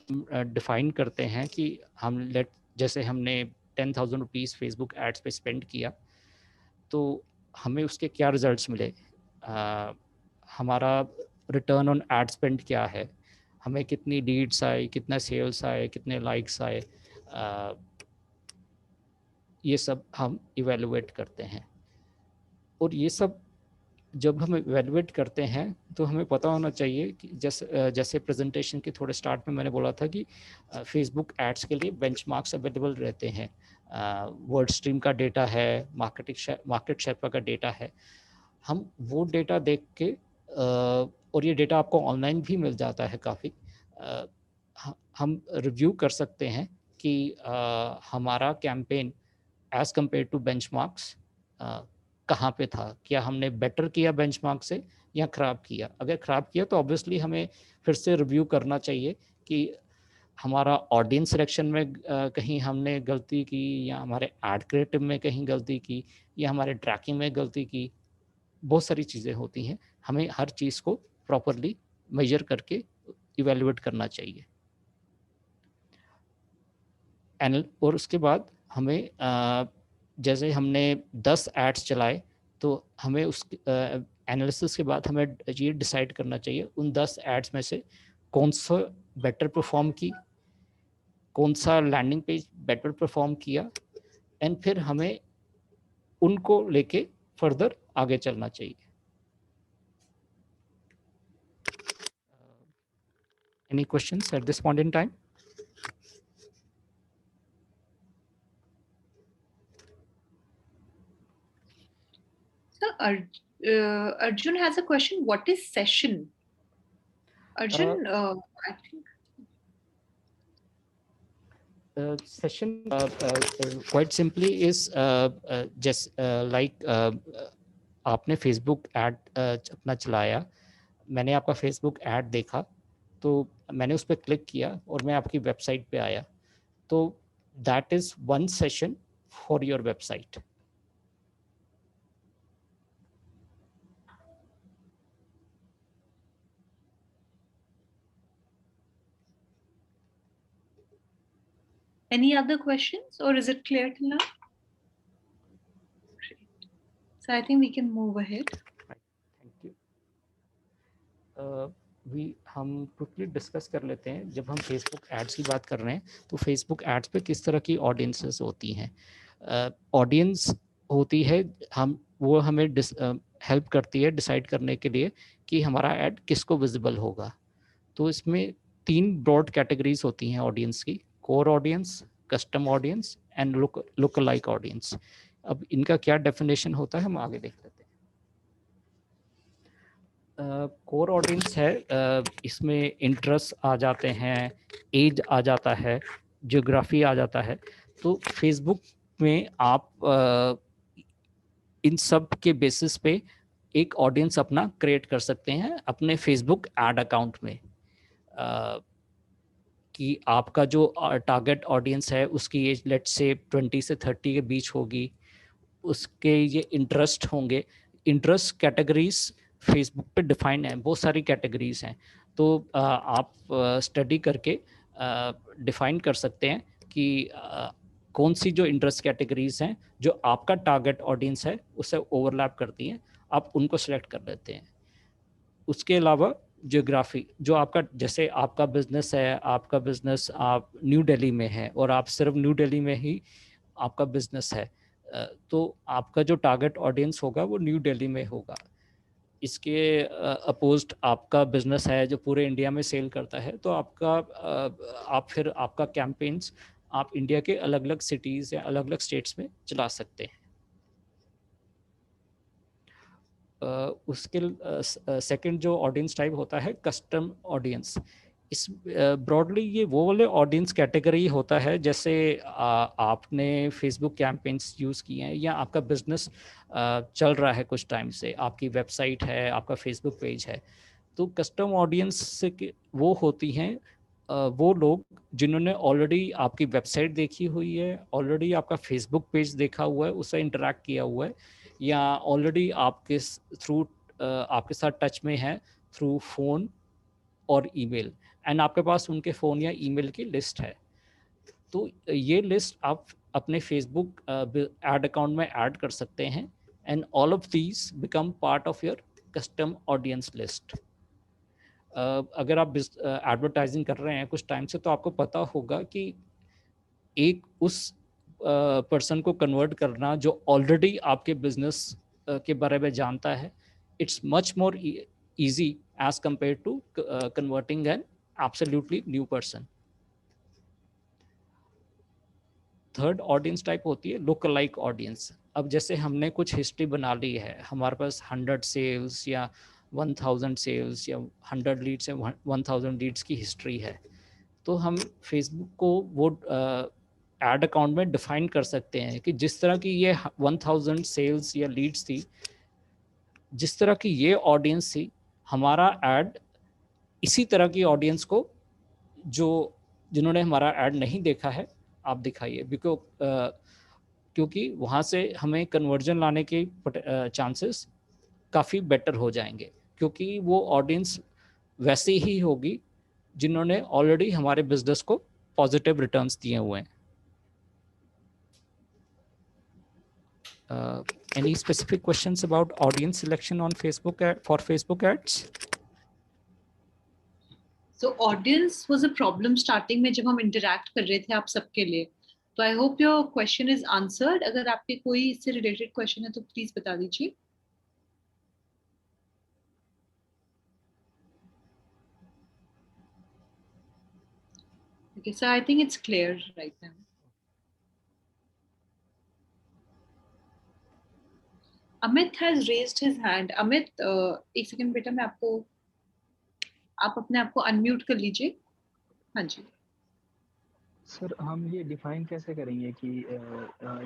S2: define करते हैं कि हम जैसे हमने 10,000 rupees Facebook ads पे spend किया, तो हमें उसके क्या रिजल्ट्स मिले, हमारा रिटर्न ऑन एड स्पेंड क्या है, हमें कितनी लीड्स आए, कितना सेल्स आए, कितने लाइक्स आए, ये सब हम इवेलुएट करते हैं. और ये सब जब हम इवेलुएट करते हैं तो हमें पता होना चाहिए कि जैसे प्रेजेंटेशन के थोड़े स्टार्ट में मैंने बोला था कि फेसबुक एड्स के लिए बेंचमार्क्स अवेलेबल रहते हैं. वर्ड स्ट्रीम का डेटा है, मार्केट शेयर का डेटा है. हम वो डेटा देख के, और ये डेटा आपको ऑनलाइन भी मिल जाता है काफ़ी, हम रिव्यू कर सकते हैं कि हमारा campaign as compare to benchmarks कहाँ पे था, क्या हमने बेटर किया बेंचमार्क से या ख़राब किया. अगर ख़राब किया तो ऑब्वियसली हमें फिर से रिव्यू करना चाहिए कि हमारा ऑडियंस सिलेक्शन में कहीं हमने गलती की, या हमारे एड क्रिएटिव में कहीं गलती की, या हमारे ट्रैकिंग में गलती की. बहुत सारी चीज़ें होती हैं, हमें हर चीज़ को प्रॉपरली मेजर करके इवेलुएट करना चाहिए. और उसके बाद हमें जैसे हमने 10 एड्स चलाए, तो हमें उस एनालिसिस के बाद हमें ये डिसाइड करना चाहिए उन 10 एड्स में से कौन सा बेटर परफॉर्म की, कौन सा लैंडिंग पेज बेटर परफॉर्म किया, एंड फिर हमें उनको लेके फर्दर आगे चलना चाहिए. Any questions at this point in time?
S1: So, Arjun has a question. What is session? Arjun, I think.
S2: Session quite simply is just like आपने फेसबुक ऐड अपना चलाया, मैंने आपका फेसबुक ऐड देखा, तो मैंने उस पर क्लिक किया और मैं आपकी वेबसाइट पे आया, तो that is one session for your website.
S1: Any other questions, or is it clear till now? Great. So I think we can move ahead.
S2: Thank you. हम क्विकली डिस्कस कर लेते हैं. जब हम फेसबुक एड्स की बात कर रहे हैं तो फेसबुक एड्स पे किस तरह की ऑडियंसेस होती हैं. ऑडियंस होती है, वो हमें हेल्प करती है डिसाइड करने के लिए कि हमारा ऐड किसको विजिबल होगा. तो इसमें 3 ब्रॉड कैटेगरीज होती हैं ऑडियंस की: core audience, custom audience and look like audience. अब इनका क्या डेफिनेशन होता है हम आगे देख लेते हैं. कोर ऑडियंस है, इसमें इंटरेस्ट आ जाते हैं, एज आ जाता है, ज्योग्राफी आ जाता है. तो फेसबुक में आप इन सब के बेसिस पे एक ऑडियंस अपना क्रिएट कर सकते हैं अपने फेसबुक एड अकाउंट में। कि आपका जो टारगेट ऑडियंस है उसकी एज लेट से 20 से 30 के बीच होगी, उसके ये इंटरेस्ट होंगे। इंटरेस्ट कैटेगरीज फेसबुक पे डिफाइन है, बहुत सारी कैटेगरीज हैं। तो आप स्टडी करके डिफाइन कर सकते हैं कि कौन सी जो इंटरेस्ट कैटेगरीज हैं जो आपका टारगेट ऑडियंस है उससे ओवरलैप करती हैं, आप उनको सेलेक्ट कर लेते हैं। उसके अलावा जियोग्राफी, जो आपका, जैसे आपका बिजनेस है, आपका बिजनेस आप न्यू दिल्ली में है और आप सिर्फ न्यू दिल्ली में ही आपका बिजनेस है, तो आपका जो टारगेट ऑडियंस होगा वो न्यू दिल्ली में होगा। इसके अपोज्ड आपका बिजनेस है जो पूरे इंडिया में सेल करता है, तो आप फिर आपका कैंपेन्स आप इंडिया के अलग अलग सिटीज़ या अलग अलग स्टेट्स में चला सकते हैं। उसके सेकंड जो ऑडियंस टाइप होता है कस्टम ऑडियंस। इस ब्रॉडली ये वो वाले ऑडियंस कैटेगरी होता है, जैसे आपने फेसबुक कैंपेन्स यूज़ किए हैं या आपका बिजनेस चल रहा है कुछ टाइम से, आपकी वेबसाइट है, आपका फेसबुक पेज है, तो कस्टम ऑडियंस वो होती हैं वो लोग जिन्होंने ऑलरेडी आपकी वेबसाइट देखी हुई है, ऑलरेडी आपका फेसबुक पेज देखा हुआ है, उससे इंटरेक्ट किया हुआ है, या ऑलरेडी आपके थ्रू आपके साथ टच में है थ्रू फ़ोन और ईमेल, एंड आपके पास उनके फ़ोन या ईमेल की लिस्ट है। तो ये लिस्ट आप अपने फेसबुक एड अकाउंट में ऐड कर सकते हैं, and all of these become part of your custom audience list. अगर आप एडवर्टाइजिंग कर रहे हैं कुछ टाइम से, तो आपको पता होगा कि एक उस पर्सन को कन्वर्ट करना जो ऑलरेडी आपके बिजनेस के बारे में जानता है, it's much more easy as compared to converting an absolutely new person. Third audience type होती है लोकल लाइक ऑडियंस। अब जैसे हमने कुछ हिस्ट्री बना ली है, हमारे पास 100 सेल्स या 1000 सेल्स या 100 लीड्स या 1000 लीड्स की हिस्ट्री है, तो हम फेसबुक को वो एड अकाउंट में डिफाइन कर सकते हैं कि जिस तरह की ये 1000 सेल्स या लीड्स थी, जिस तरह की ये ऑडियंस थी, हमारा ऐड इसी तरह की ऑडियंस को, जो जिन्होंने हमारा ऐड नहीं देखा है, आप दिखाइए। क्योंकि वहाँ से हमें कन्वर्जन लाने के चांसेस काफ़ी बेटर हो जाएंगे, क्योंकि वो ऑडियंस वैसी ही होगी जिन्होंने ऑलरेडी हमारे बिजनेस को पॉजिटिव रिटर्न्स दिए हुए हैं। Any specific questions about audience selection on Facebook for Facebook ads?
S1: So audience was a problem starting में जब हम interact कर रहे थे आप सबके लिए। तो I hope your question is answered. अगर आपके कोई इससे related question है तो please बता दीजिए। Okay, so I think it's clear right now. Amit has raised his hand. Amit, एक सेकंड बेटा, मैं आपको, आप अपने आप को अनम्यूट कर लीजिए। हाँ जी।
S5: सर हम ये डिफाइन कैसे करेंगे कि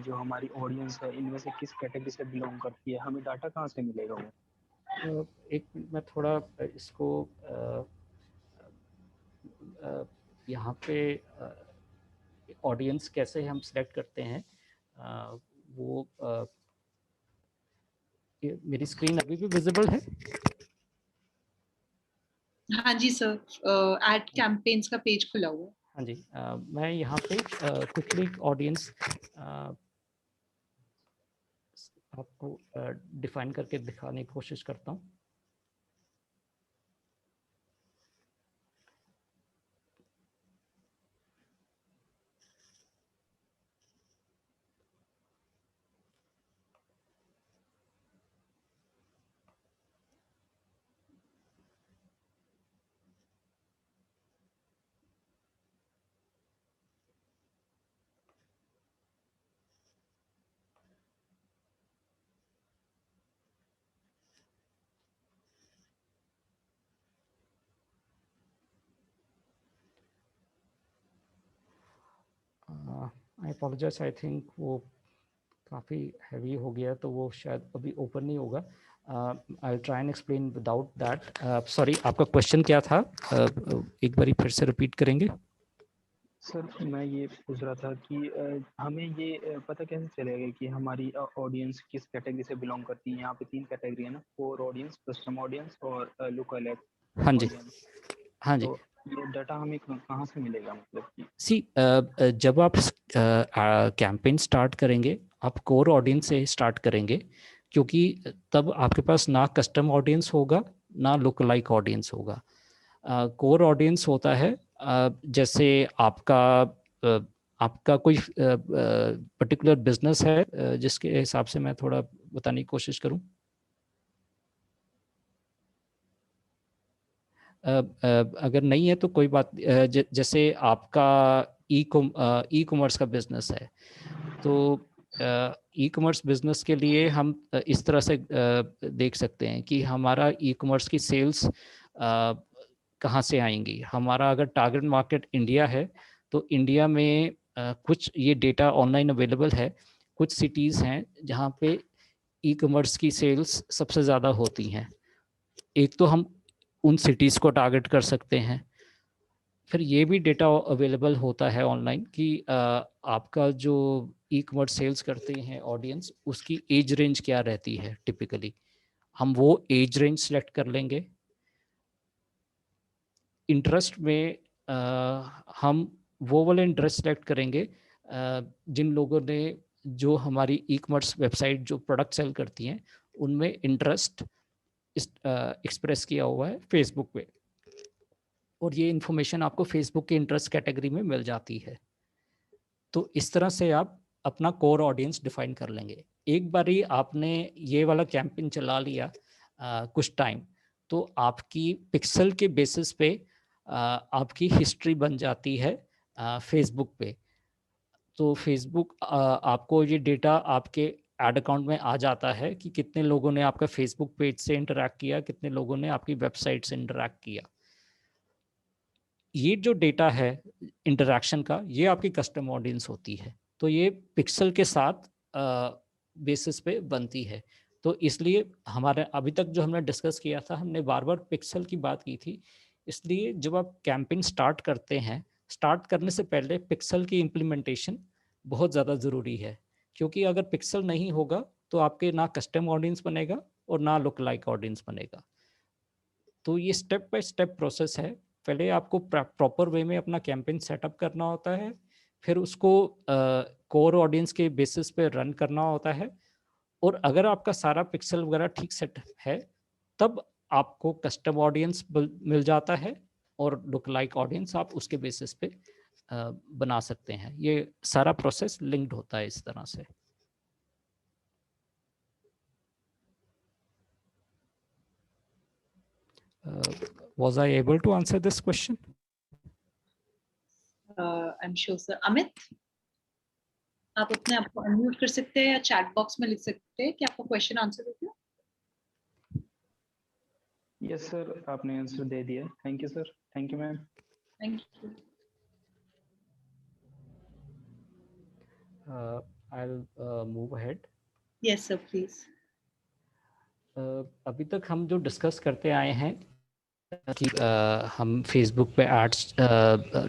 S5: जो हमारी ऑडियंस है इनमें से किस कैटेगरी से बिलोंग करती है, हमें डाटा कहाँ से मिलेगा वो?
S2: एक मैं थोड़ा इसको यहाँ पे ऑडियंस कैसे हम सिलेक्ट करते हैं, वो मेरी स्क्रीन अभी भी विजिबल है?
S1: हाँ जी सर, एड कैंपेन्स का पेज खुला हुआ है।
S2: हाँ जी, मैं यहाँ पे क्विकली ऑडियंस आपको डिफाइन करके दिखाने की कोशिश करता हूँ। आई अपोलोजाइज, आई थिंक वो काफ़ी हैवी हो गया तो वो शायद अभी ओपन नहीं होगा। I try and explain without that. Sorry, आपका क्वेश्चन क्या था? एक बारी फिर से रिपीट करेंगे?
S5: सर मैं ये पूछ रहा था कि हमें ये पता कैसे चलेगा कि हमारी ऑडियंस किस कैटेगरी से बिलोंग करती है? यहाँ पे 3 कैटेगरी है ना, कोर ऑडियंस, कस्टम ऑडियंस और लुक अलाइक
S2: हाँ जी,
S5: ऑडियंस।
S2: हाँ जी।
S5: तो ये डाटा हमें कहाँ से मिलेगा, मतलब कि?
S2: सी, जब आप कैंपेन स्टार्ट करेंगे, आप कोर ऑडियंस से स्टार्ट करेंगे, क्योंकि तब आपके पास ना कस्टम ऑडियंस होगा ना लुक लाइक ऑडियंस होगा। कोर ऑडियंस होता है जैसे आपका कोई पर्टिकुलर बिजनेस है, जिसके हिसाब से मैं थोड़ा बताने की कोशिश करूं। अगर नहीं है तो कोई बात, जैसे आपका ई कॉमर्स का बिजनेस है, तो ई कॉमर्स बिजनेस के लिए हम इस तरह से देख सकते हैं कि हमारा ई कॉमर्स की सेल्स कहाँ से आएंगी। हमारा अगर टारगेट मार्केट इंडिया है तो इंडिया में कुछ ये डेटा ऑनलाइन अवेलेबल है, कुछ सिटीज़ हैं जहाँ पे ई कॉमर्स की सेल्स सबसे ज़्यादा होती हैं। एक तो हम उन सिटीज़ को टारगेट कर सकते हैं। फिर ये भी डेटा अवेलेबल होता है ऑनलाइन कि आपका जो ई कॉमर्स सेल्स करते हैं ऑडियंस, उसकी एज रेंज क्या रहती है टिपिकली। हम वो एज रेंज सेलेक्ट कर लेंगे। इंटरेस्ट में हम वो वाले इंटरेस्ट सेलेक्ट करेंगे जिन लोगों ने, जो हमारी ई कॉमर्स वेबसाइट जो प्रोडक्ट सेल करती हैं, उनमें इंटरेस्ट एक्सप्रेस किया हुआ है फेसबुक पे, और ये इन्फॉर्मेशन आपको फेसबुक के इंटरेस्ट कैटेगरी में मिल जाती है। तो इस तरह से आप अपना कोर ऑडियंस डिफाइन कर लेंगे। एक बारी आपने ये वाला कैंपेन चला लिया कुछ टाइम, तो आपकी पिक्सल के बेसिस पे आपकी हिस्ट्री बन जाती है फेसबुक पे। तो फेसबुक आपको ये डेटा आपके एड अकाउंट में आ जाता है कि कितने लोगों ने आपका फेसबुक पेज से इंटरैक्ट किया, कितने लोगों ने आपकी वेबसाइट से इंटरैक्ट किया। ये जो डेटा है इंटरैक्शन का, ये आपकी कस्टम ऑडियंस होती है। तो ये पिक्सल के साथ बेसिस पे बनती है। तो इसलिए हमारे अभी तक जो हमने डिस्कस किया था, हमने बार बार पिक्सल की बात की थी। इसलिए जब आप कैंपेन स्टार्ट करते हैं, स्टार्ट करने से पहले पिक्सल की इम्प्लीमेंटेशन बहुत ज़्यादा ज़रूरी है, क्योंकि अगर पिक्सल नहीं होगा तो आपके ना कस्टम ऑडियंस बनेगा और ना लुक लाइक ऑडियंस बनेगा। तो ये स्टेप बाय स्टेप प्रोसेस है। पहले आपको प्रॉपर वे में अपना कैंपेन सेटअप करना होता है, फिर उसको कोर ऑडियंस के बेसिस पे रन करना होता है, और अगर आपका सारा पिक्सल वगैरह ठीक सेट है, तब आपको कस्टम ऑडियंस मिल जाता है, और लुक लाइक ऑडियंस आप उसके बेसिस पे बना सकते हैं। ये सारा प्रोसेस लिंक्ड होता है इस तरह से। Was I able to answer this question?
S1: I'm sure, sir. Amit, आप अपने आप को अनम्यूट कर सकते हैं या चैट बॉक्स में लिख सकते हैं कि आपका क्वेश्चन आंसर हो गया।
S5: यस सर, आपने आंसर दे दिया। Thank you sir. Thank you ma'am.
S1: Thank you.
S2: I'll move ahead.
S1: Yes, sir, please.
S2: अभी तक हम जो डिस्कस करते आए हैं कि हम फेसबुक पे एड्स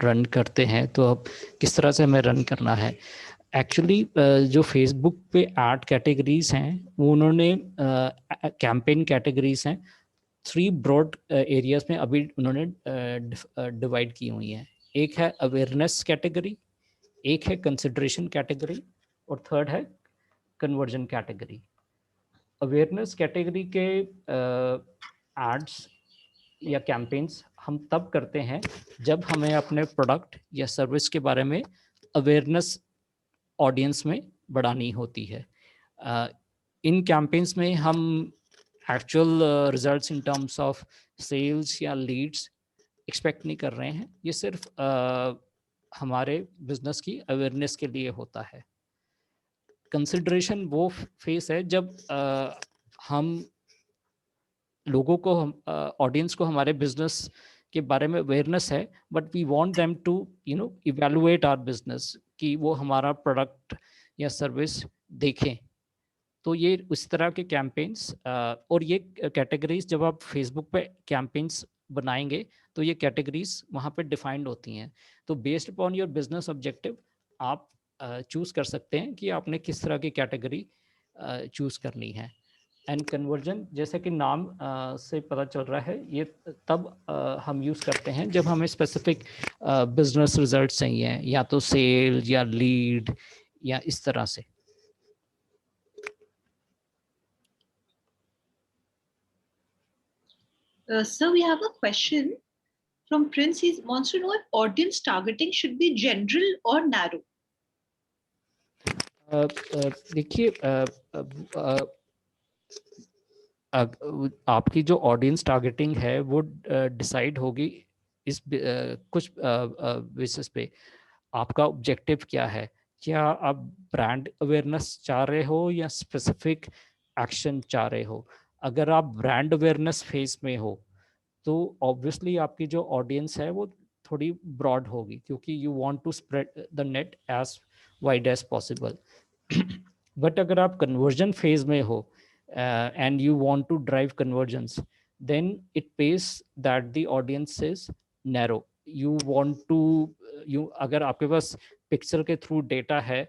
S2: रन करते हैं, तो अब किस तरह से हमें रन करना है। एक्चुअली जो फेसबुक पे ऐड कैटेगरीज हैं, वो उन्होंने कैंपेन कैटेगरीज हैं 3 ब्रॉड एरियाज में अभी उन्होंने डिवाइड की हुई हैं। एक है अवेयरनेस कैटेगरी, एक है कंसिडरेशन कैटेगरी, और थर्ड है कन्वर्जन कैटेगरी। अवेयरनेस कैटेगरी के एड्स या कैंपेन्स हम तब करते हैं जब हमें अपने प्रोडक्ट या सर्विस के बारे में अवेयरनेस ऑडियंस में बढ़ानी होती है। इन कैंपेन्स में हम actual results in terms of sales या लीड्स एक्सपेक्ट नहीं कर रहे हैं। ये सिर्फ हमारे बिजनेस की अवेयरनेस के लिए होता है। कंसिडरेशन वो फेस है जब हम लोगों को, हम ऑडियंस को हमारे बिजनेस के बारे में अवेयरनेस है, but we want them to evaluate our business, कि वो हमारा प्रोडक्ट या सर्विस देखें, तो ये उस तरह के कैंपेन्स और ये कैटेगरीज जब आप फेसबुक पे कैंपेन्स बनाएंगे तो ये कैटेगरीज वहाँ पे डिफाइंड होती हैं। तो based upon your business objective आप चूज़ कर सकते हैं कि आपने किस तरह की कैटेगरी चूज़ करनी है। एंड कन्वर्जन, जैसे कि नाम से पता चल रहा है, ये तब हम यूज़ करते हैं जब हमें स्पेसिफिक बिजनेस रिजल्ट चाहिए, या तो सेल या लीड या इस तरह से।
S1: Sir, we have a question from Prince. He wants to know if audience targeting should be general or narrow.
S2: देखिए, आपकी जो ऑडियंस टारगेटिंग है वो डिसाइड होगी इस कुछ बेसिस पे। आपका ऑब्जेक्टिव क्या है? क्या आप ब्रांड अवेयरनेस चाह रहे हो या स्पेसिफिक एक्शन चाह रहे हो? अगर आप ब्रांड अवेयरनेस फेज में हो तो ऑब्वियसली आपकी जो ऑडियंस है वो थोड़ी ब्रॉड होगी, क्योंकि you want to spread the net as wide as possible. But अगर आप कन्वर्जन फेज में हो and you want to drive convergence, then it pays that the audience is narrow. You want to अगर आपके पास picture के through data है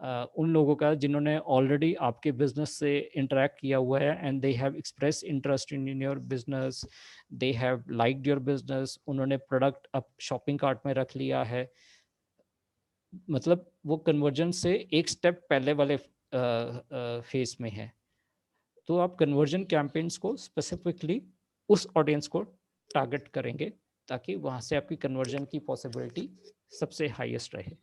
S2: उन लोगों का जिन्होंने ऑलरेडी आपके बिजनेस से इंटरेक्ट किया हुआ है, and they have express interest in your business, they have liked your business, उन्होंने प्रोडक्ट अब शॉपिंग कार्ट में रख लिया है, मतलब वो कन्वर्जन से एक स्टेप पहले वाले फेज में है। तो आप कन्वर्जन कैंपेन्स को स्पेसिफिकली उस ऑडियंस को टारगेट करेंगे ताकि वहां से आपकी कन्वर्जन की पॉसिबिलिटी सबसे हाईएस्ट रहे।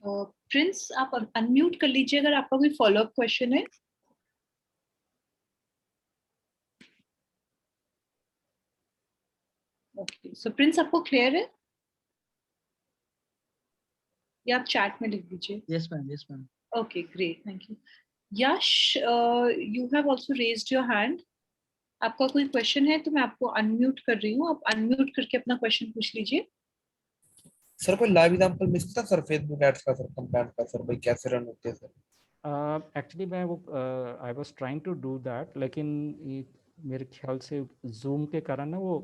S1: प्रिंस, आप अनम्यूट कर लीजिए अगर आपका कोई फॉलोअप क्वेश्चन है। ओके, सो प्रिंस आपको क्लियर है या आप चैट में लिख दीजिए?
S4: Yes ma'am, yes ma'am.
S1: Okay, great, thank you. Yash, you have also raised your hand. आपका कोई क्वेश्चन है तो मैं आपको अनम्यूट कर रही हूँ, आप अनम्यूट करके अपना क्वेश्चन पूछ लीजिए।
S6: सर कोई लाइव एग्जांपल मिल सकता सर फेसबुक एड्स का, सर कंपेयर का, सर भाई कैसे रन होते हैं सर?
S2: एक्चुअली मैं वो I was trying to do that, लेकिन मेरे ख्याल से जूम के कारण ना वो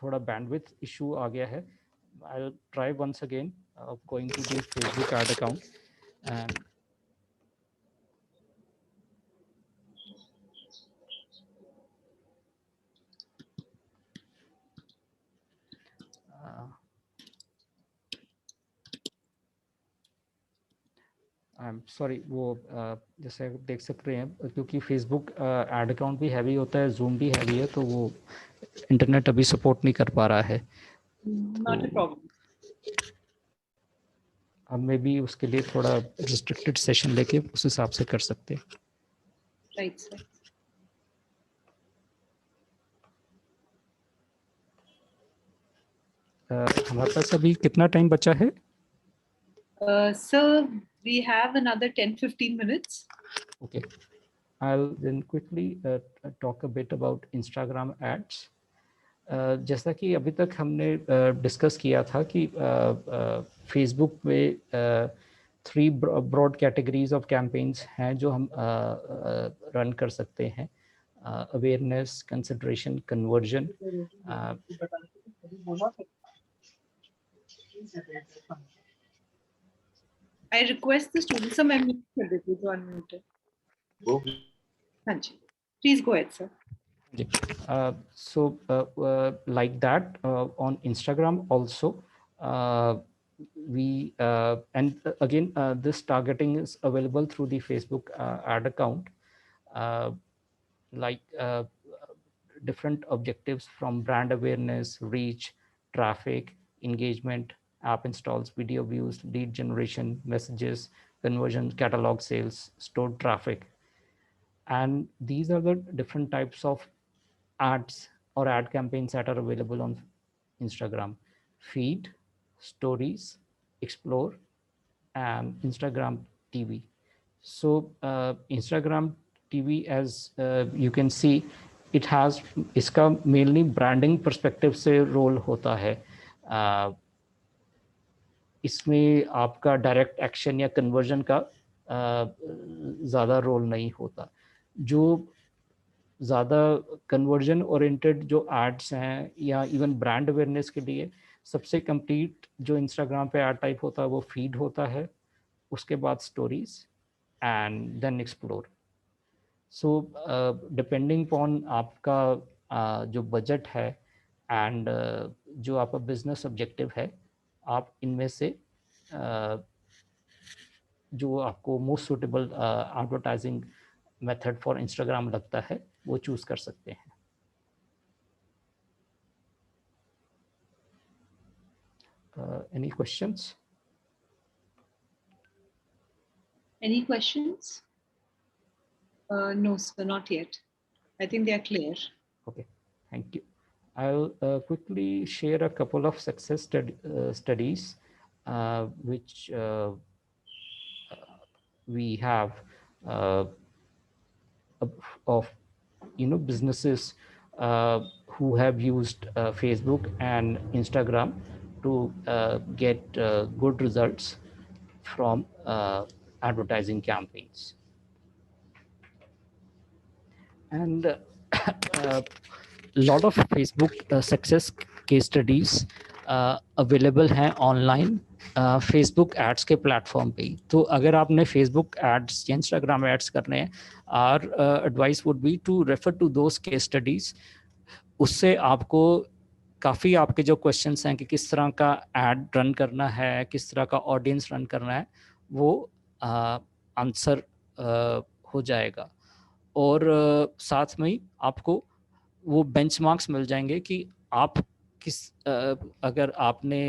S2: थोड़ा बैंडविड्थ इशू आ गया है। I will try once again going to the Facebook ad account and I am sorry, वो जैसे देख सकते हैं क्योंकि फेसबुक एड अकाउंट भी हैवी होता है, जूम भी हैवी है, तो वो इंटरनेट अभी सपोर्ट नहीं कर पा रहा है।
S1: Not a problem.
S2: अब मे बी उसके लिए थोड़ा रिस्ट्रिक्टेड सेशन लेके उस हिसाब से कर सकते हैं।
S1: Right sir.
S2: हमारे पास अभी कितना टाइम बचा है?
S1: Sir, we have another 10-15 minutes.
S2: Okay, I'll then quickly talk a bit about Instagram ads. जैसा कि अभी तक हमने डिस्कस किया था कि फेसबुक में 3 ब्रॉड कैटेगरीज ऑफ कैंपेन्स हैं जो हम रन कर सकते हैं: awareness, consideration, conversion.
S1: I request the students to unmute कर देती तो unmute। हाँ जी, please go ahead sir।
S2: So like that on Instagram also we and again this targeting is available through the Facebook ad account, like different objectives from brand awareness, reach, traffic, engagement, app installs, video views, lead generation, messages, conversion, catalog sales, stored traffic. And these are the different types of ads or ad campaigns that are available on Instagram: feed, stories, explore, and Instagram TV. So Instagram TV, as you can see, it has इसका mainly branding perspective से role होता है। इसमें आपका direct action या conversion का ज़्यादा role नहीं होता। जो ज़्यादा कन्वर्जन ओरिएंटेड जो एड्स हैं या इवन ब्रांड अवेयरनेस के लिए सबसे कंप्लीट जो इंस्टाग्राम पे एड टाइप होता है वो फीड होता है, उसके बाद stories and then explore. So depending upon आपका जो बजट है एंड जो आपका बिजनेस ऑब्जेक्टिव है, आप इनमें से जो आपको most suitable advertising method for Instagram लगता है वो चूज कर सकते हैं। Any questions?
S1: Any questions? No, sir, not yet. I think they are clear.
S2: Okay, thank you. I'll quickly share a couple of success studies which we have of businesses who have used Facebook and Instagram to get good results from advertising campaigns. And lot of Facebook success case studies available हैं online Facebook ads के platform पे। तो अगर आपने Facebook ads या Instagram ads करने हैं, our advice would be to refer to those case studies. उससे आपको काफ़ी आपके जो क्वेश्चंस हैं कि किस तरह का एड रन करना है, किस तरह का ऑडियंस रन करना है, वो आंसर हो जाएगा। और साथ में ही आपको वो बेंचमार्क्स मिल जाएंगे कि आप किस अगर आपने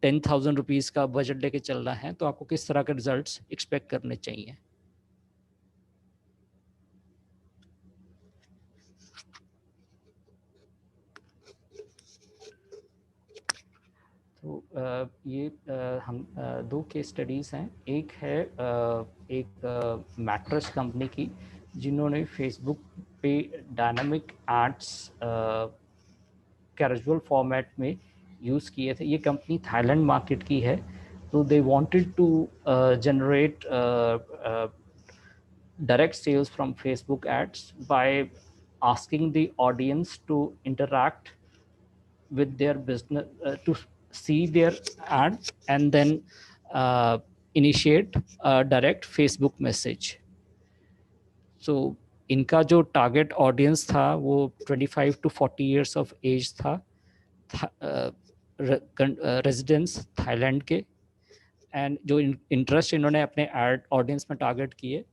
S2: 10,000 रुपीज़ का बजट लेके चलना है तो आपको किस तरह के रिजल्ट्स एक्सपेक्ट करने चाहिए। तो ये हम दो केस स्टडीज़ हैं। एक है एक मैट्रेस कंपनी की जिन्होंने फेसबुक पे डायनामिक एड्स कैजुअल फॉर्मेट में यूज़ किए थे। ये कंपनी थाईलैंड मार्केट की है। तो they wanted to generate direct sales from Facebook ads by asking the audience to interact with their business, to see their ad and then initiate a direct Facebook message. So इनका जो target audience था वो 25 to 40 years of age था, residents Thailand के। And जो interest इन्होंने अपने add audience में टारगेट किए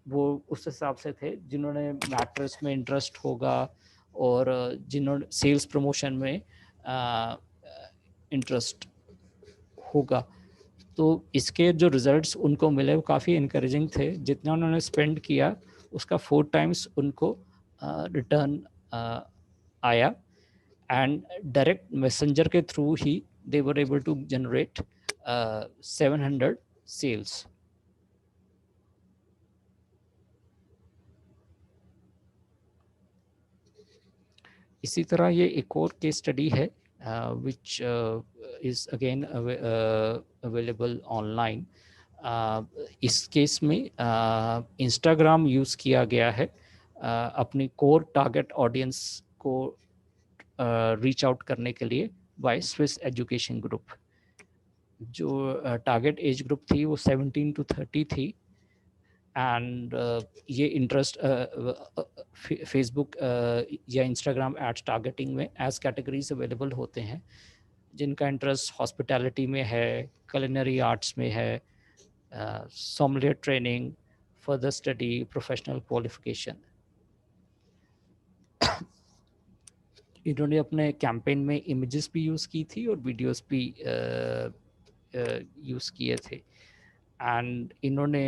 S2: वो उस हिसाब से थे जिन्होंने मैट्रेस में इंटरेस्ट होगा और जिन्होंने सेल्स प्रमोशन में इंटरेस्ट होगा। तो इसके जो रिजल्ट्स उनको मिले वो काफ़ी इनकरेजिंग थे। जितना उन्होंने स्पेंड किया उसका 4 times उनको रिटर्न आया। एंड डायरेक्ट मैसेंजर के through he they were able to generate 700 sales. इसी तरह ये एक और केस स्टडी है which is again available online. इस केस में इंस्टाग्राम यूज़ किया गया है अपनी कोर टारगेट ऑडियंस को रीच आउट करने के लिए बाय स्विस एजुकेशन ग्रुप। जो टारगेट एज ग्रुप थी वो 17 to 30 थी। एंड ये इंटरेस्ट फेसबुक या इंस्टाग्राम एड्स टारगेटिंग में एज कैटेगरीज अवेलेबल होते हैं जिनका इंटरेस्ट हॉस्पिटैलिटी में है, culinary आर्ट्स में है, sommelier training, further study, professional qualification. इन्होंने अपने कैंपेन में इमेजेस भी यूज़ की थी और वीडियोस भी यूज़ किए थे। एंड इन्होंने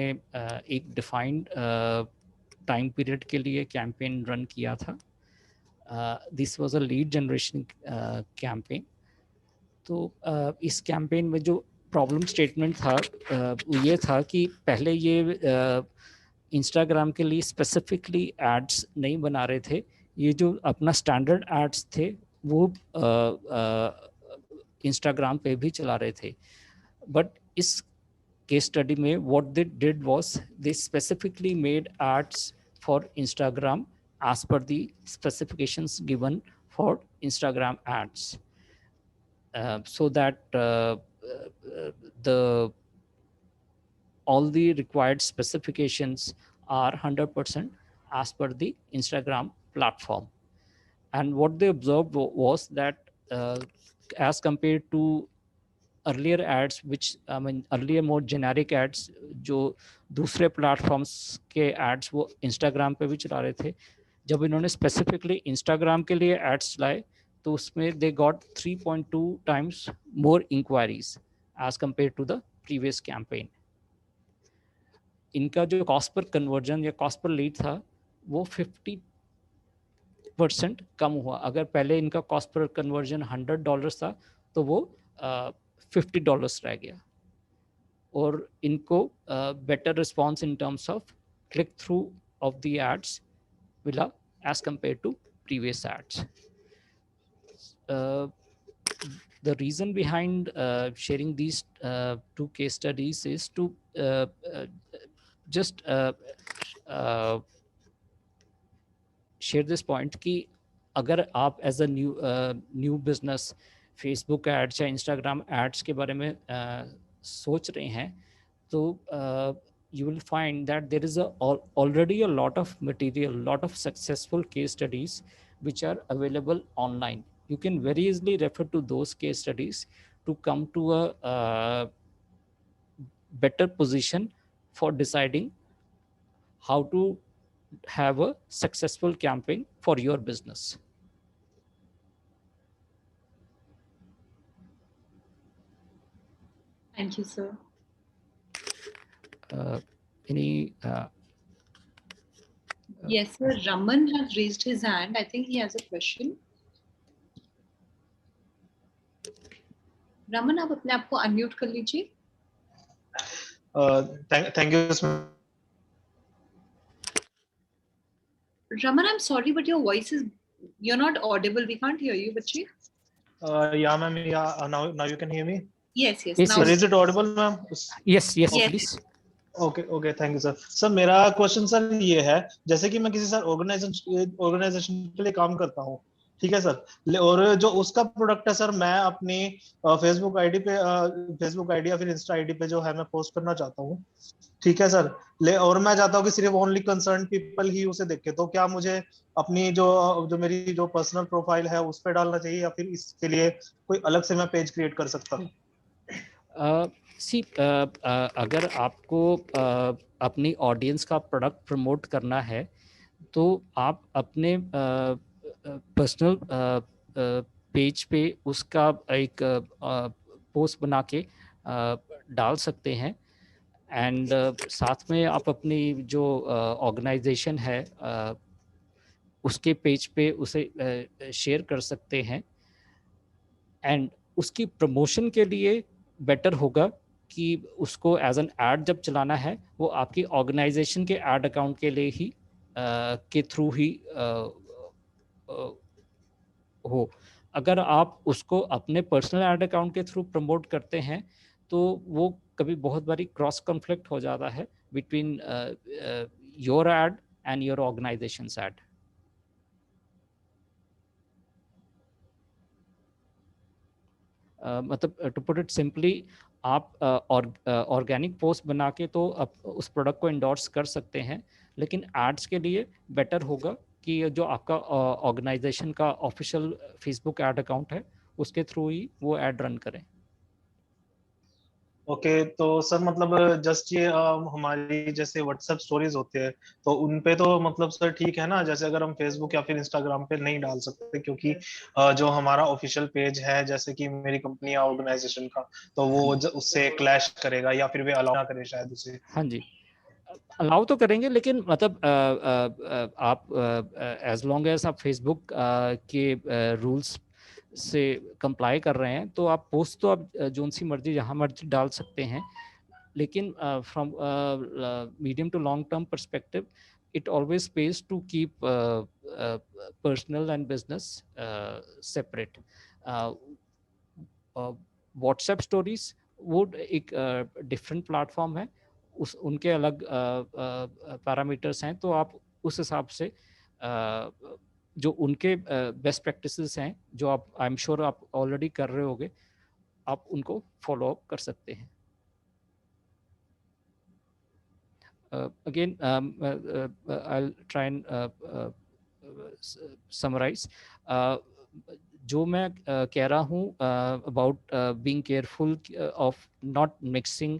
S2: एक डिफाइंड टाइम पीरियड के लिए कैंपेन रन किया था। This was a lead generation campaign. तो इस कैंपेन में जो प्रॉब्लम स्टेटमेंट था वो ये था कि पहले ये इंस्टाग्राम के लिए स्पेसिफिकली एड्स नहीं बना रहे थे। ये जो अपना स्टैंडर्ड एड्स थे वो इंस्टाग्राम पे भी चला रहे थे. बट इस केस स्टडी में what they did was they specifically made ads for Instagram as per the specifications given for Instagram ads, so that the all the required specifications are 100% as per the Instagram platform. And what they observed was that as compared to earlier ads, which I mean earlier more generic ads, जो दूसरे platforms के ads वो Instagram पे भी चला रहे थे, जब इन्होंने specifically Instagram के लिए ads चलाए तो उसमें they got 3.2 times more inquiries as compared to the previous campaign. इनका जो cost per conversion या cost per lead था वो 50% कम हुआ. अगर पहले इनका cost per conversion $100 था तो वो $50 रह गया. और इनको better response in terms of click through of the ads मिला as compared to previous ads. The reason behind sharing these two case studies is to just share this point कि अगर आप as a new business Facebook ads या Instagram ads के बारे में सोच रहे हैं तो you will find that there is already a lot of material, lot of successful case studies which are available online. You can very easily refer to those case studies to come to a better position for deciding how to have a successful campaign for your business.
S1: Thank you, sir.
S2: Any
S1: Yes, sir. Raman has raised his hand. I think he has a question. Raman, आप अपने आप को unmute कर लीजिए.
S7: Thank you.
S1: Raman, I'm sorry, but your voice is, you're not audible. We can't hear you, बच्चे.
S7: Yeah, ma'am. Yeah, now you can hear me.
S1: Yes, yes.
S2: Yes,
S1: Now,
S7: Sir, is it audible, ma'am?
S2: yes,
S1: Yes.
S2: please.
S7: Okay thank you sir. Sir मेरा question sir ये है, जैसे कि मैं किसी sir organisation के लिए काम करता हूँ, ठीक है सर, और जो उसका प्रोडक्ट है सर मैं अपनी फेसबुक आईडी या फिर इंस्टा आईडी पे जो है मैं पोस्ट करना चाहता हूँ, ठीक है सर, और मैं चाहता हूँ कि सिर्फ ओनली कंसर्न पीपल ही उसे देखे, तो क्या मुझे अपनी जो मेरी जो पर्सनल प्रोफाइल है उस पर डालना चाहिए या फिर इसके लिए कोई अलग से मैं पेज क्रिएट कर सकता हूँ?
S2: अगर आपको अपनी ऑडियंस का प्रोडक्ट प्रमोट करना है तो आप अपने पर्सनल पेज पे उसका एक पोस्ट बना के डाल सकते हैं. एंड साथ में आप अपनी जो ऑर्गेनाइजेशन है उसके पेज पे उसे शेयर कर सकते हैं. एंड उसकी प्रमोशन के लिए बेटर होगा कि उसको एज एन ऐड जब चलाना है वो आपकी ऑर्गेनाइजेशन के ऐड अकाउंट के लिए ही के थ्रू ही हो. अगर आप उसको अपने पर्सनल ऐड अकाउंट के थ्रू प्रमोट करते हैं तो वो कभी बहुत बारी क्रॉस कॉन्फ्लिक्ट हो जाता है between your add and your organisations add. मतलब टू पुट इट सिंपली, आप ऑर्गेनिक पोस्ट बना के तो उस प्रोडक्ट को इंडोर्स कर सकते हैं, लेकिन एड्स के लिए बेटर होगा कि जो आपका ऑर्गेनाइजेशन का ऑफिशियल फेसबुक ऐड अकाउंट है उसके थ्रू ही वो ऐड रन करें.
S7: ओके तो सर मतलब जस्ट ये हमारी जैसे व्हाट्सएप स्टोरीज होते हैं तो उन पे तो मतलब सर ठीक है ना, जैसे अगर हम फेसबुक या फिर इंस्टाग्राम पे नहीं डाल सकते क्योंकि जो हमारा ऑफिशियल पेज है जैसे कि मेरी कंपनी या ऑर्गेनाइजेशन का, तो वो उससे क्लैश करेगा या फिर वे अलाउ ना करे शायद उसे.
S2: हाँ जी, अलाउ तो करेंगे, लेकिन मतलब आप एज लॉन्ग एज आप फेसबुक के रूल्स से कंप्लाई कर रहे हैं तो आप पोस्ट तो आप जोन सी मर्जी जहाँ मर्जी डाल सकते हैं, लेकिन from medium to long term perspective it always pays to keep personal and business separate. WhatsApp stories वो एक डिफरेंट प्लेटफॉर्म है, उस उनके अलग पैरामीटर्स हैं, तो आप उस हिसाब से जो उनके बेस्ट प्रैक्टिसेस हैं जो आप आई एम श्योर आप ऑलरेडी कर रहे होगे, आप उनको फॉलो अप कर सकते हैं. Again, I'll try and summarize. जो मैं कह रहा हूँ about being careful of not mixing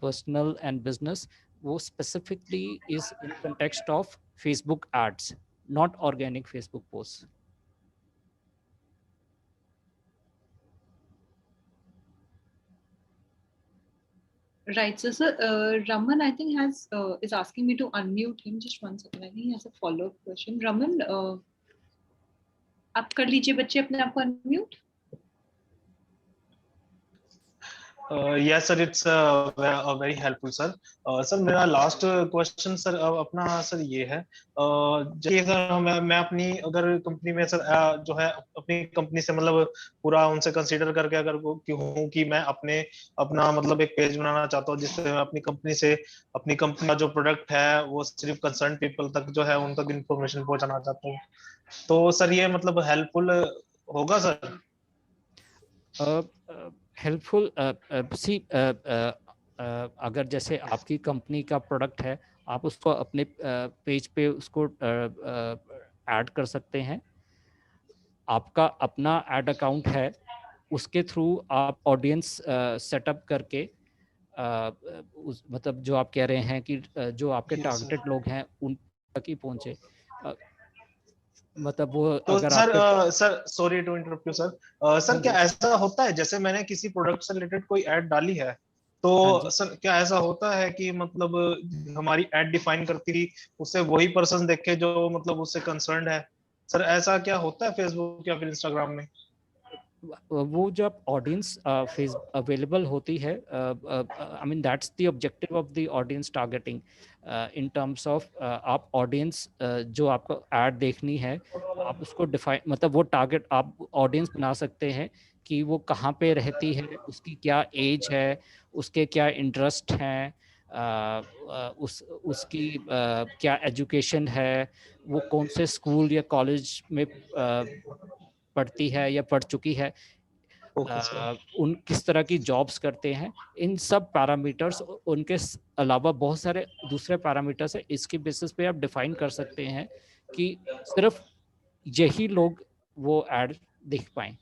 S2: personal and business, वो specifically is in context of Facebook ads, not organic Facebook posts.
S1: Right. So, sir, Raman, I think is asking me to unmute him. Just one second. I think he has a follow-up question. Raman, आप कर लीजिए बच्चे अपने आप को unmute.
S7: Yes sir, it's very helpful sir. Sir मेरा last question sir अपना sir ये है, जैसे सर मैं अपनी अगर कंपनी में सर जो है अपनी कंपनी से मतलब पूरा उनसे कंसीडर करके अगर हूँ कि मैं अपना मतलब एक पेज बनाना चाहता हूँ जिससे मैं अपनी कंपनी से अपनी कंपनी का जो प्रोडक्ट है वो सिर्फ कंसर्न पीपल तक जो है उन तक इन्फॉर्मेशन पहुंचाना चाहता हूँ, तो सर ये मतलब हेल्पफुल होगा सर?
S2: हेल्पफुल सी अगर जैसे आपकी कंपनी का प्रोडक्ट है, आप उसको अपने पेज पे उसको ऐड कर सकते हैं. आपका अपना ऐड अकाउंट है, उसके थ्रू आप ऑडियंस सेटअप करके उस मतलब जो आप कह रहे हैं कि जो आपके
S7: Yes, sir.
S2: टारगेटेड लोग हैं उन तक ही पहुंचे. मतलब वो
S7: तो
S2: अगर
S7: सर
S2: आपके
S7: sir sorry to interrupt you sir, sir क्या ऐसा होता है जैसे मैंने किसी प्रोडक्ट से रिलेटेड कोई ऐड डाली है,
S2: हाँ
S7: तो
S2: जी.
S7: सर क्या ऐसा होता है कि मतलब हमारी ऐड डिफाइन करती थी उससे वही पर्सन देखे जो मतलब उससे कंसर्न्ड है, सर ऐसा क्या होता है फेसबुक या फिर इंस्टाग्राम में?
S2: वो जब ऑडियंस फेस अवेलेबल होती है, I mean that's the objective of the audience targeting in terms of आप ऑडियंस जो आपको ऐड देखनी है, आप उसको डिफाइन मतलब वो टारगेट आप ऑडियंस बना सकते हैं कि वो कहाँ पे रहती है, उसकी क्या एज है, उसके क्या इंटरेस्ट हैं, उसकी क्या एजुकेशन है, वो कौन से स्कूल या कॉलेज में पढ़ती है या पढ़ चुकी है,
S7: ओके सर.
S2: उन किस तरह की जॉब्स करते हैं, इन सब पैरामीटर्स. उनके अलावा बहुत सारे दूसरे पैरामीटर्स है, इसके बेसिस पे आप डिफाइन कर सकते हैं कि सिर्फ यही लोग वो ऐड देख पाएं.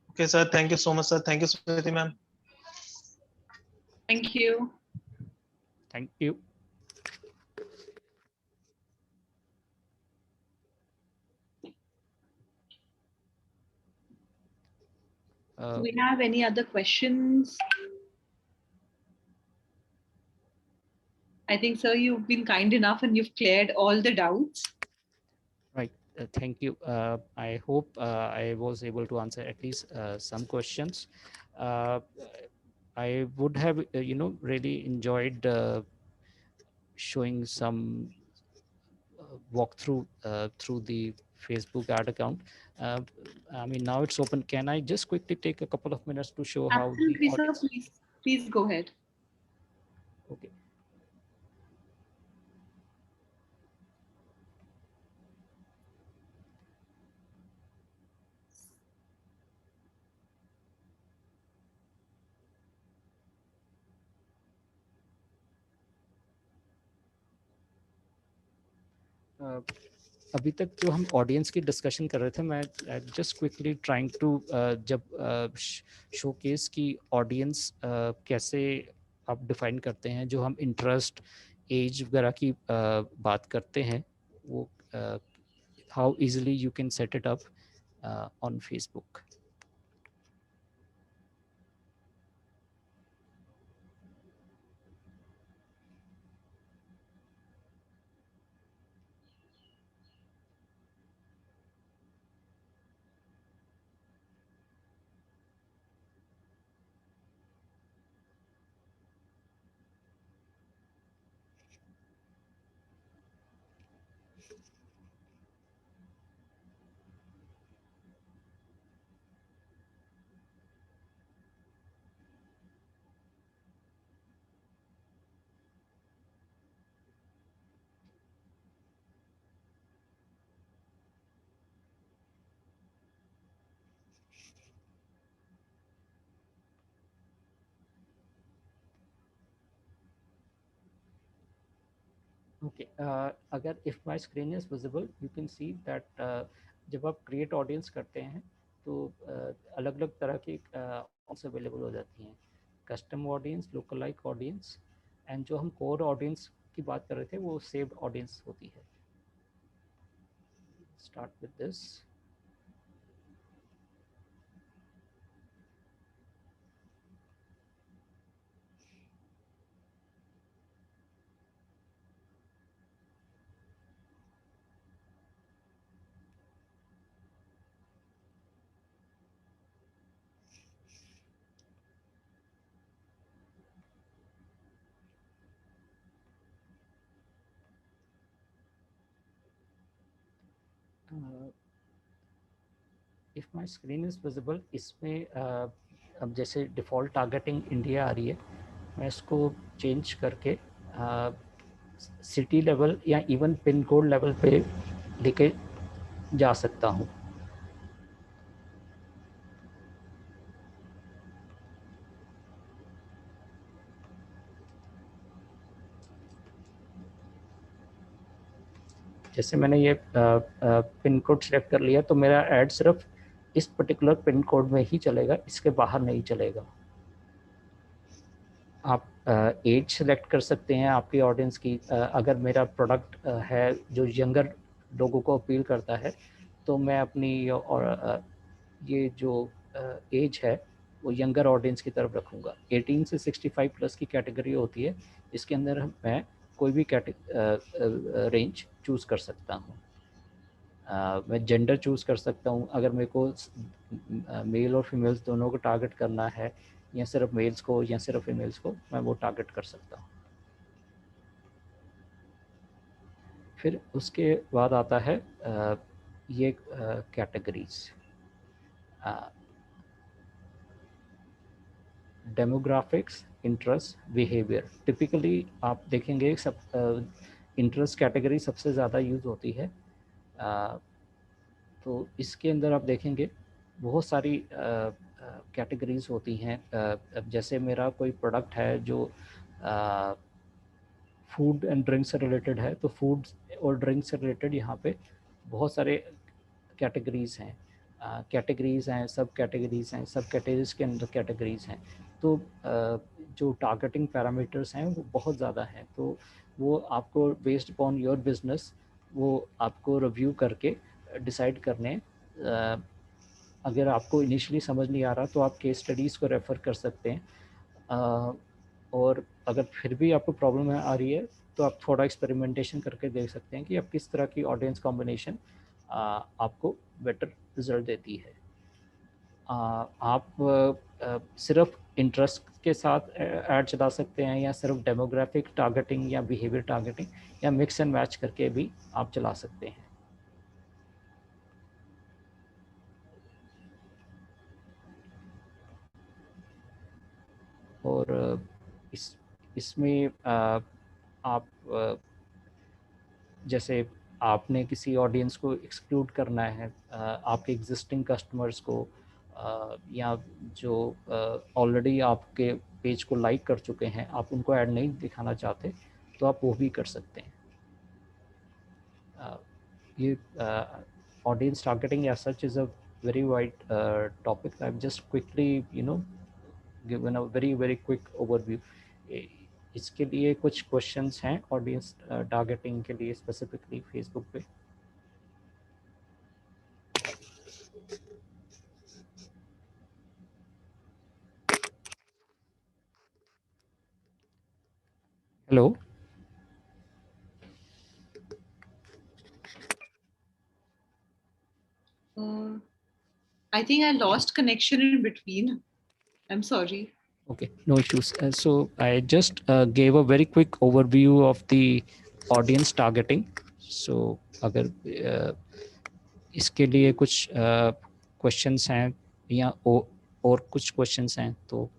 S7: Okay sir, thank you so much sir, thank you Smriti ma'am.
S1: Thank you.
S2: Thank you.
S1: Do we have any other questions? I think, sir, you've been kind enough and you've cleared all the doubts.
S2: Right. Thank you. I hope I was able to answer at least some questions. I would have, really enjoyed showing some walkthrough through the Facebook ad account. I mean, now it's open. Can I just quickly take a couple of minutes to show how the
S1: Absolutely, sir.
S2: audience?
S1: Please go ahead.
S2: Okay. अभी तक जो हम audience की discussion कर रहे थे, मैं just quickly trying to जब शोकेस की ऑडियंस कैसे आप डिफाइन करते हैं, जो हम इंटरेस्ट एज वगैरह की बात करते हैं, वो how easily you can set it up on Facebook. Okay, अगर if my screen is visible you can see that जब आप क्रिएट ऑडियंस करते हैं तो अलग अलग तरह की ऑडियंस अवेलेबल हो जाती हैं, custom audience, local like audience, and जो हम कोर ऑडियंस की बात कर रहे थे वो सेव्ड ऑडियंस होती है. Start with this. If my screen is visible, इसमें अब जैसे डिफ़ॉल्ट टारगेटिंग इंडिया आ रही है, मैं इसको चेंज करके सिटी लेवल या इवन पिन कोड लेवल पे लेके जा सकता हूँ. जैसे मैंने ये पिन कोड सेलेक्ट कर लिया तो मेरा ऐड सिर्फ इस पर्टिकुलर पिन कोड में ही चलेगा, इसके बाहर नहीं चलेगा. आप एज सेलेक्ट कर सकते हैं आपकी ऑडियंस की. अगर मेरा प्रोडक्ट है जो यंगर लोगों को अपील करता है तो मैं अपनी ये जो एज है वो यंगर ऑडियंस की तरफ रखूँगा. 18 से 65 प्लस की कैटेगरी होती है, इसके अंदर मैं कोई भी रेंज चूज़ कर सकता हूँ. मैं जेंडर चूज़ कर सकता हूँ. अगर मेरे को मेल और फीमेल्स दोनों को टारगेट करना है या सिर्फ मेल्स को या सिर्फ फीमेल्स को, मैं वो टारगेट कर सकता हूँ. फिर उसके बाद आता है ये categories. Demographics, interest, behaviour. Typically आप देखेंगे सब इंटरेस्ट कैटेगरी सबसे ज़्यादा यूज़ होती है. तो इसके अंदर आप देखेंगे बहुत सारी कैटेगरीज होती हैं. जैसे मेरा कोई प्रोडक्ट है जो फूड एंड ड्रिंक से रिलेटेड है, तो फूड और ड्रिंक से रिलेटेड यहाँ पे बहुत सारे कैटेगरीज हैं. कैटेगरीज हैं, सब कैटेगरीज हैं, सब कैटेगरीज के अंदर कैटेगरीज हैं. तो जो टारगेटिंग पैरामीटर्स हैं वो बहुत ज़्यादा हैं. तो वो आपको बेस्ड अपॉन योर बिजनेस वो आपको रिव्यू करके डिसाइड करने. अगर आपको इनिशियली समझ नहीं आ रहा तो आप केस स्टडीज़ को रेफ़र कर सकते हैं. और अगर फिर भी आपको प्रॉब्लम आ रही है तो आप थोड़ा एक्सपेरिमेंटेशन करके देख सकते हैं कि आप किस तरह की ऑडियंस कॉम्बिनेशन आपको बेटर रिजल्ट देती है. आप सिर्फ इंटरेस्ट के साथ ऐड चला सकते हैं या सिर्फ डेमोग्राफिक टारगेटिंग या बिहेवियर टारगेटिंग या मिक्स एंड मैच करके भी आप चला सकते हैं. और इसमें आप जैसे आपने किसी ऑडियंस को एक्सक्लूड करना है, आपके एग्जिस्टिंग कस्टमर्स को या जो ऑलरेडी आपके पेज को लाइक कर चुके हैं, आप उनको ऐड नहीं दिखाना चाहते तो आप वो भी कर सकते हैं. ये audience targeting as such is a very wide topic. I've just quickly given a very quick overview. इसके लिए कुछ क्वेश्चंस हैं ऑडियंस टारगेटिंग के लिए स्पेसिफिकली फेसबुक पे. Hello.
S1: I think I lost connection in between. I'm sorry.
S2: Okay, no issues. So I just gave a very quick overview of the audience targeting. So अगर इसके लिए कुछ questions हैं या और कुछ क्वेश्चंस हैं तो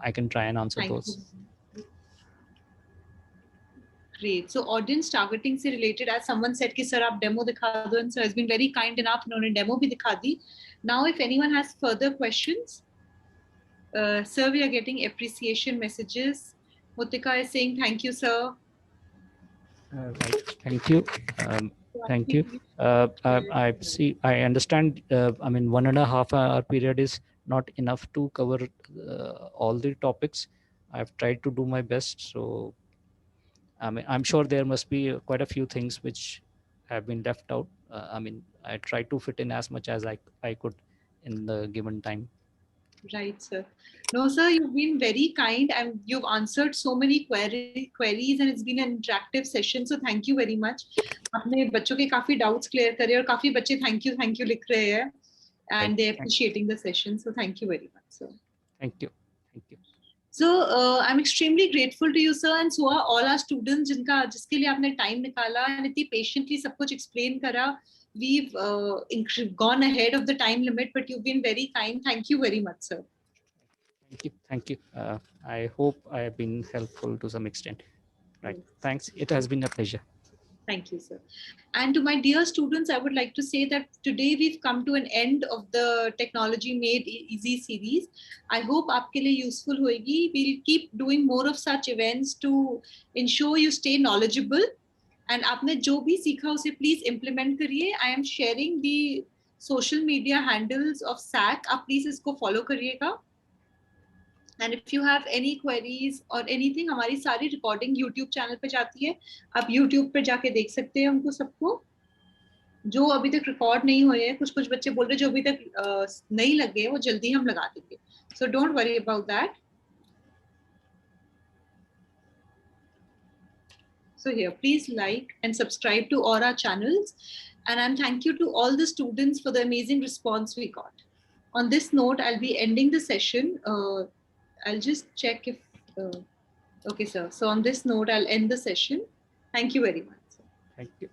S2: I can try and answer those.
S1: Great. So audience targeting से related, as someone said कि sir आप demo दिखा दो, and sir has been very kind enough, उन्होंने demo भी दिखा दी. Now if anyone has further questions, sir, we are getting appreciation messages. Mutika is saying thank you sir.
S2: Right. Thank you. Thank you. I see. I understand. I mean, 1.5 hour period is not enough to cover all the topics. I've tried to do my best. So, I mean, I'm sure there must be quite a few things which have been left out. I mean, I tried to fit in as much as I could in the given time.
S1: Right, sir. No, sir, you've been very kind and you've answered so many queries and it's been an interactive session. So thank you very much. आपने बच्चों के काफी doubts clear करे और काफी बच्चे thank you लिख रहे हैं and they're appreciating the session. So thank you very much, sir.
S2: Thank you. Thank you.
S1: So I'm extremely grateful to you, sir, and so are all our students जिसके लिए आपने time निकाला and इतनी patiently सब कुछ explain करा. We've gone ahead of the time limit, but you've been very kind. Thank you very much, sir.
S2: Thank you. Thank you. I hope I have been helpful to some extent. Right.
S1: Yes.
S2: Thanks. It has been a pleasure.
S1: Thank you, sir. And to my dear students, I would like to say that today we've come to an end of the Technology Made Easy series. I hope आपके लिए useful होगी. We'll keep doing more of such events to ensure you stay knowledgeable. And आपने जो भी सीखा उसे please implement करिए. I am sharing the social media handles of SAC. आप please इसको follow करिएगा. And if you have any queries or anything, हमारी सारी recording YouTube channel पे जाती है. आप YouTube पे जाके देख सकते हैं उनको सबको. जो अभी तक record नहीं हुए हैं, कुछ बच्चे बोल रहे हैं जो अभी तक नहीं लगे वो जल्दी हम लगा देंगे. So don't worry about that. So here, please like and subscribe to all our channels. And thank you to all the students for the amazing response we got. On this note, I'll be ending the session. I'll just check if, okay, sir. So on this note, I'll end the session. Thank you very much. Sir.
S2: Thank you.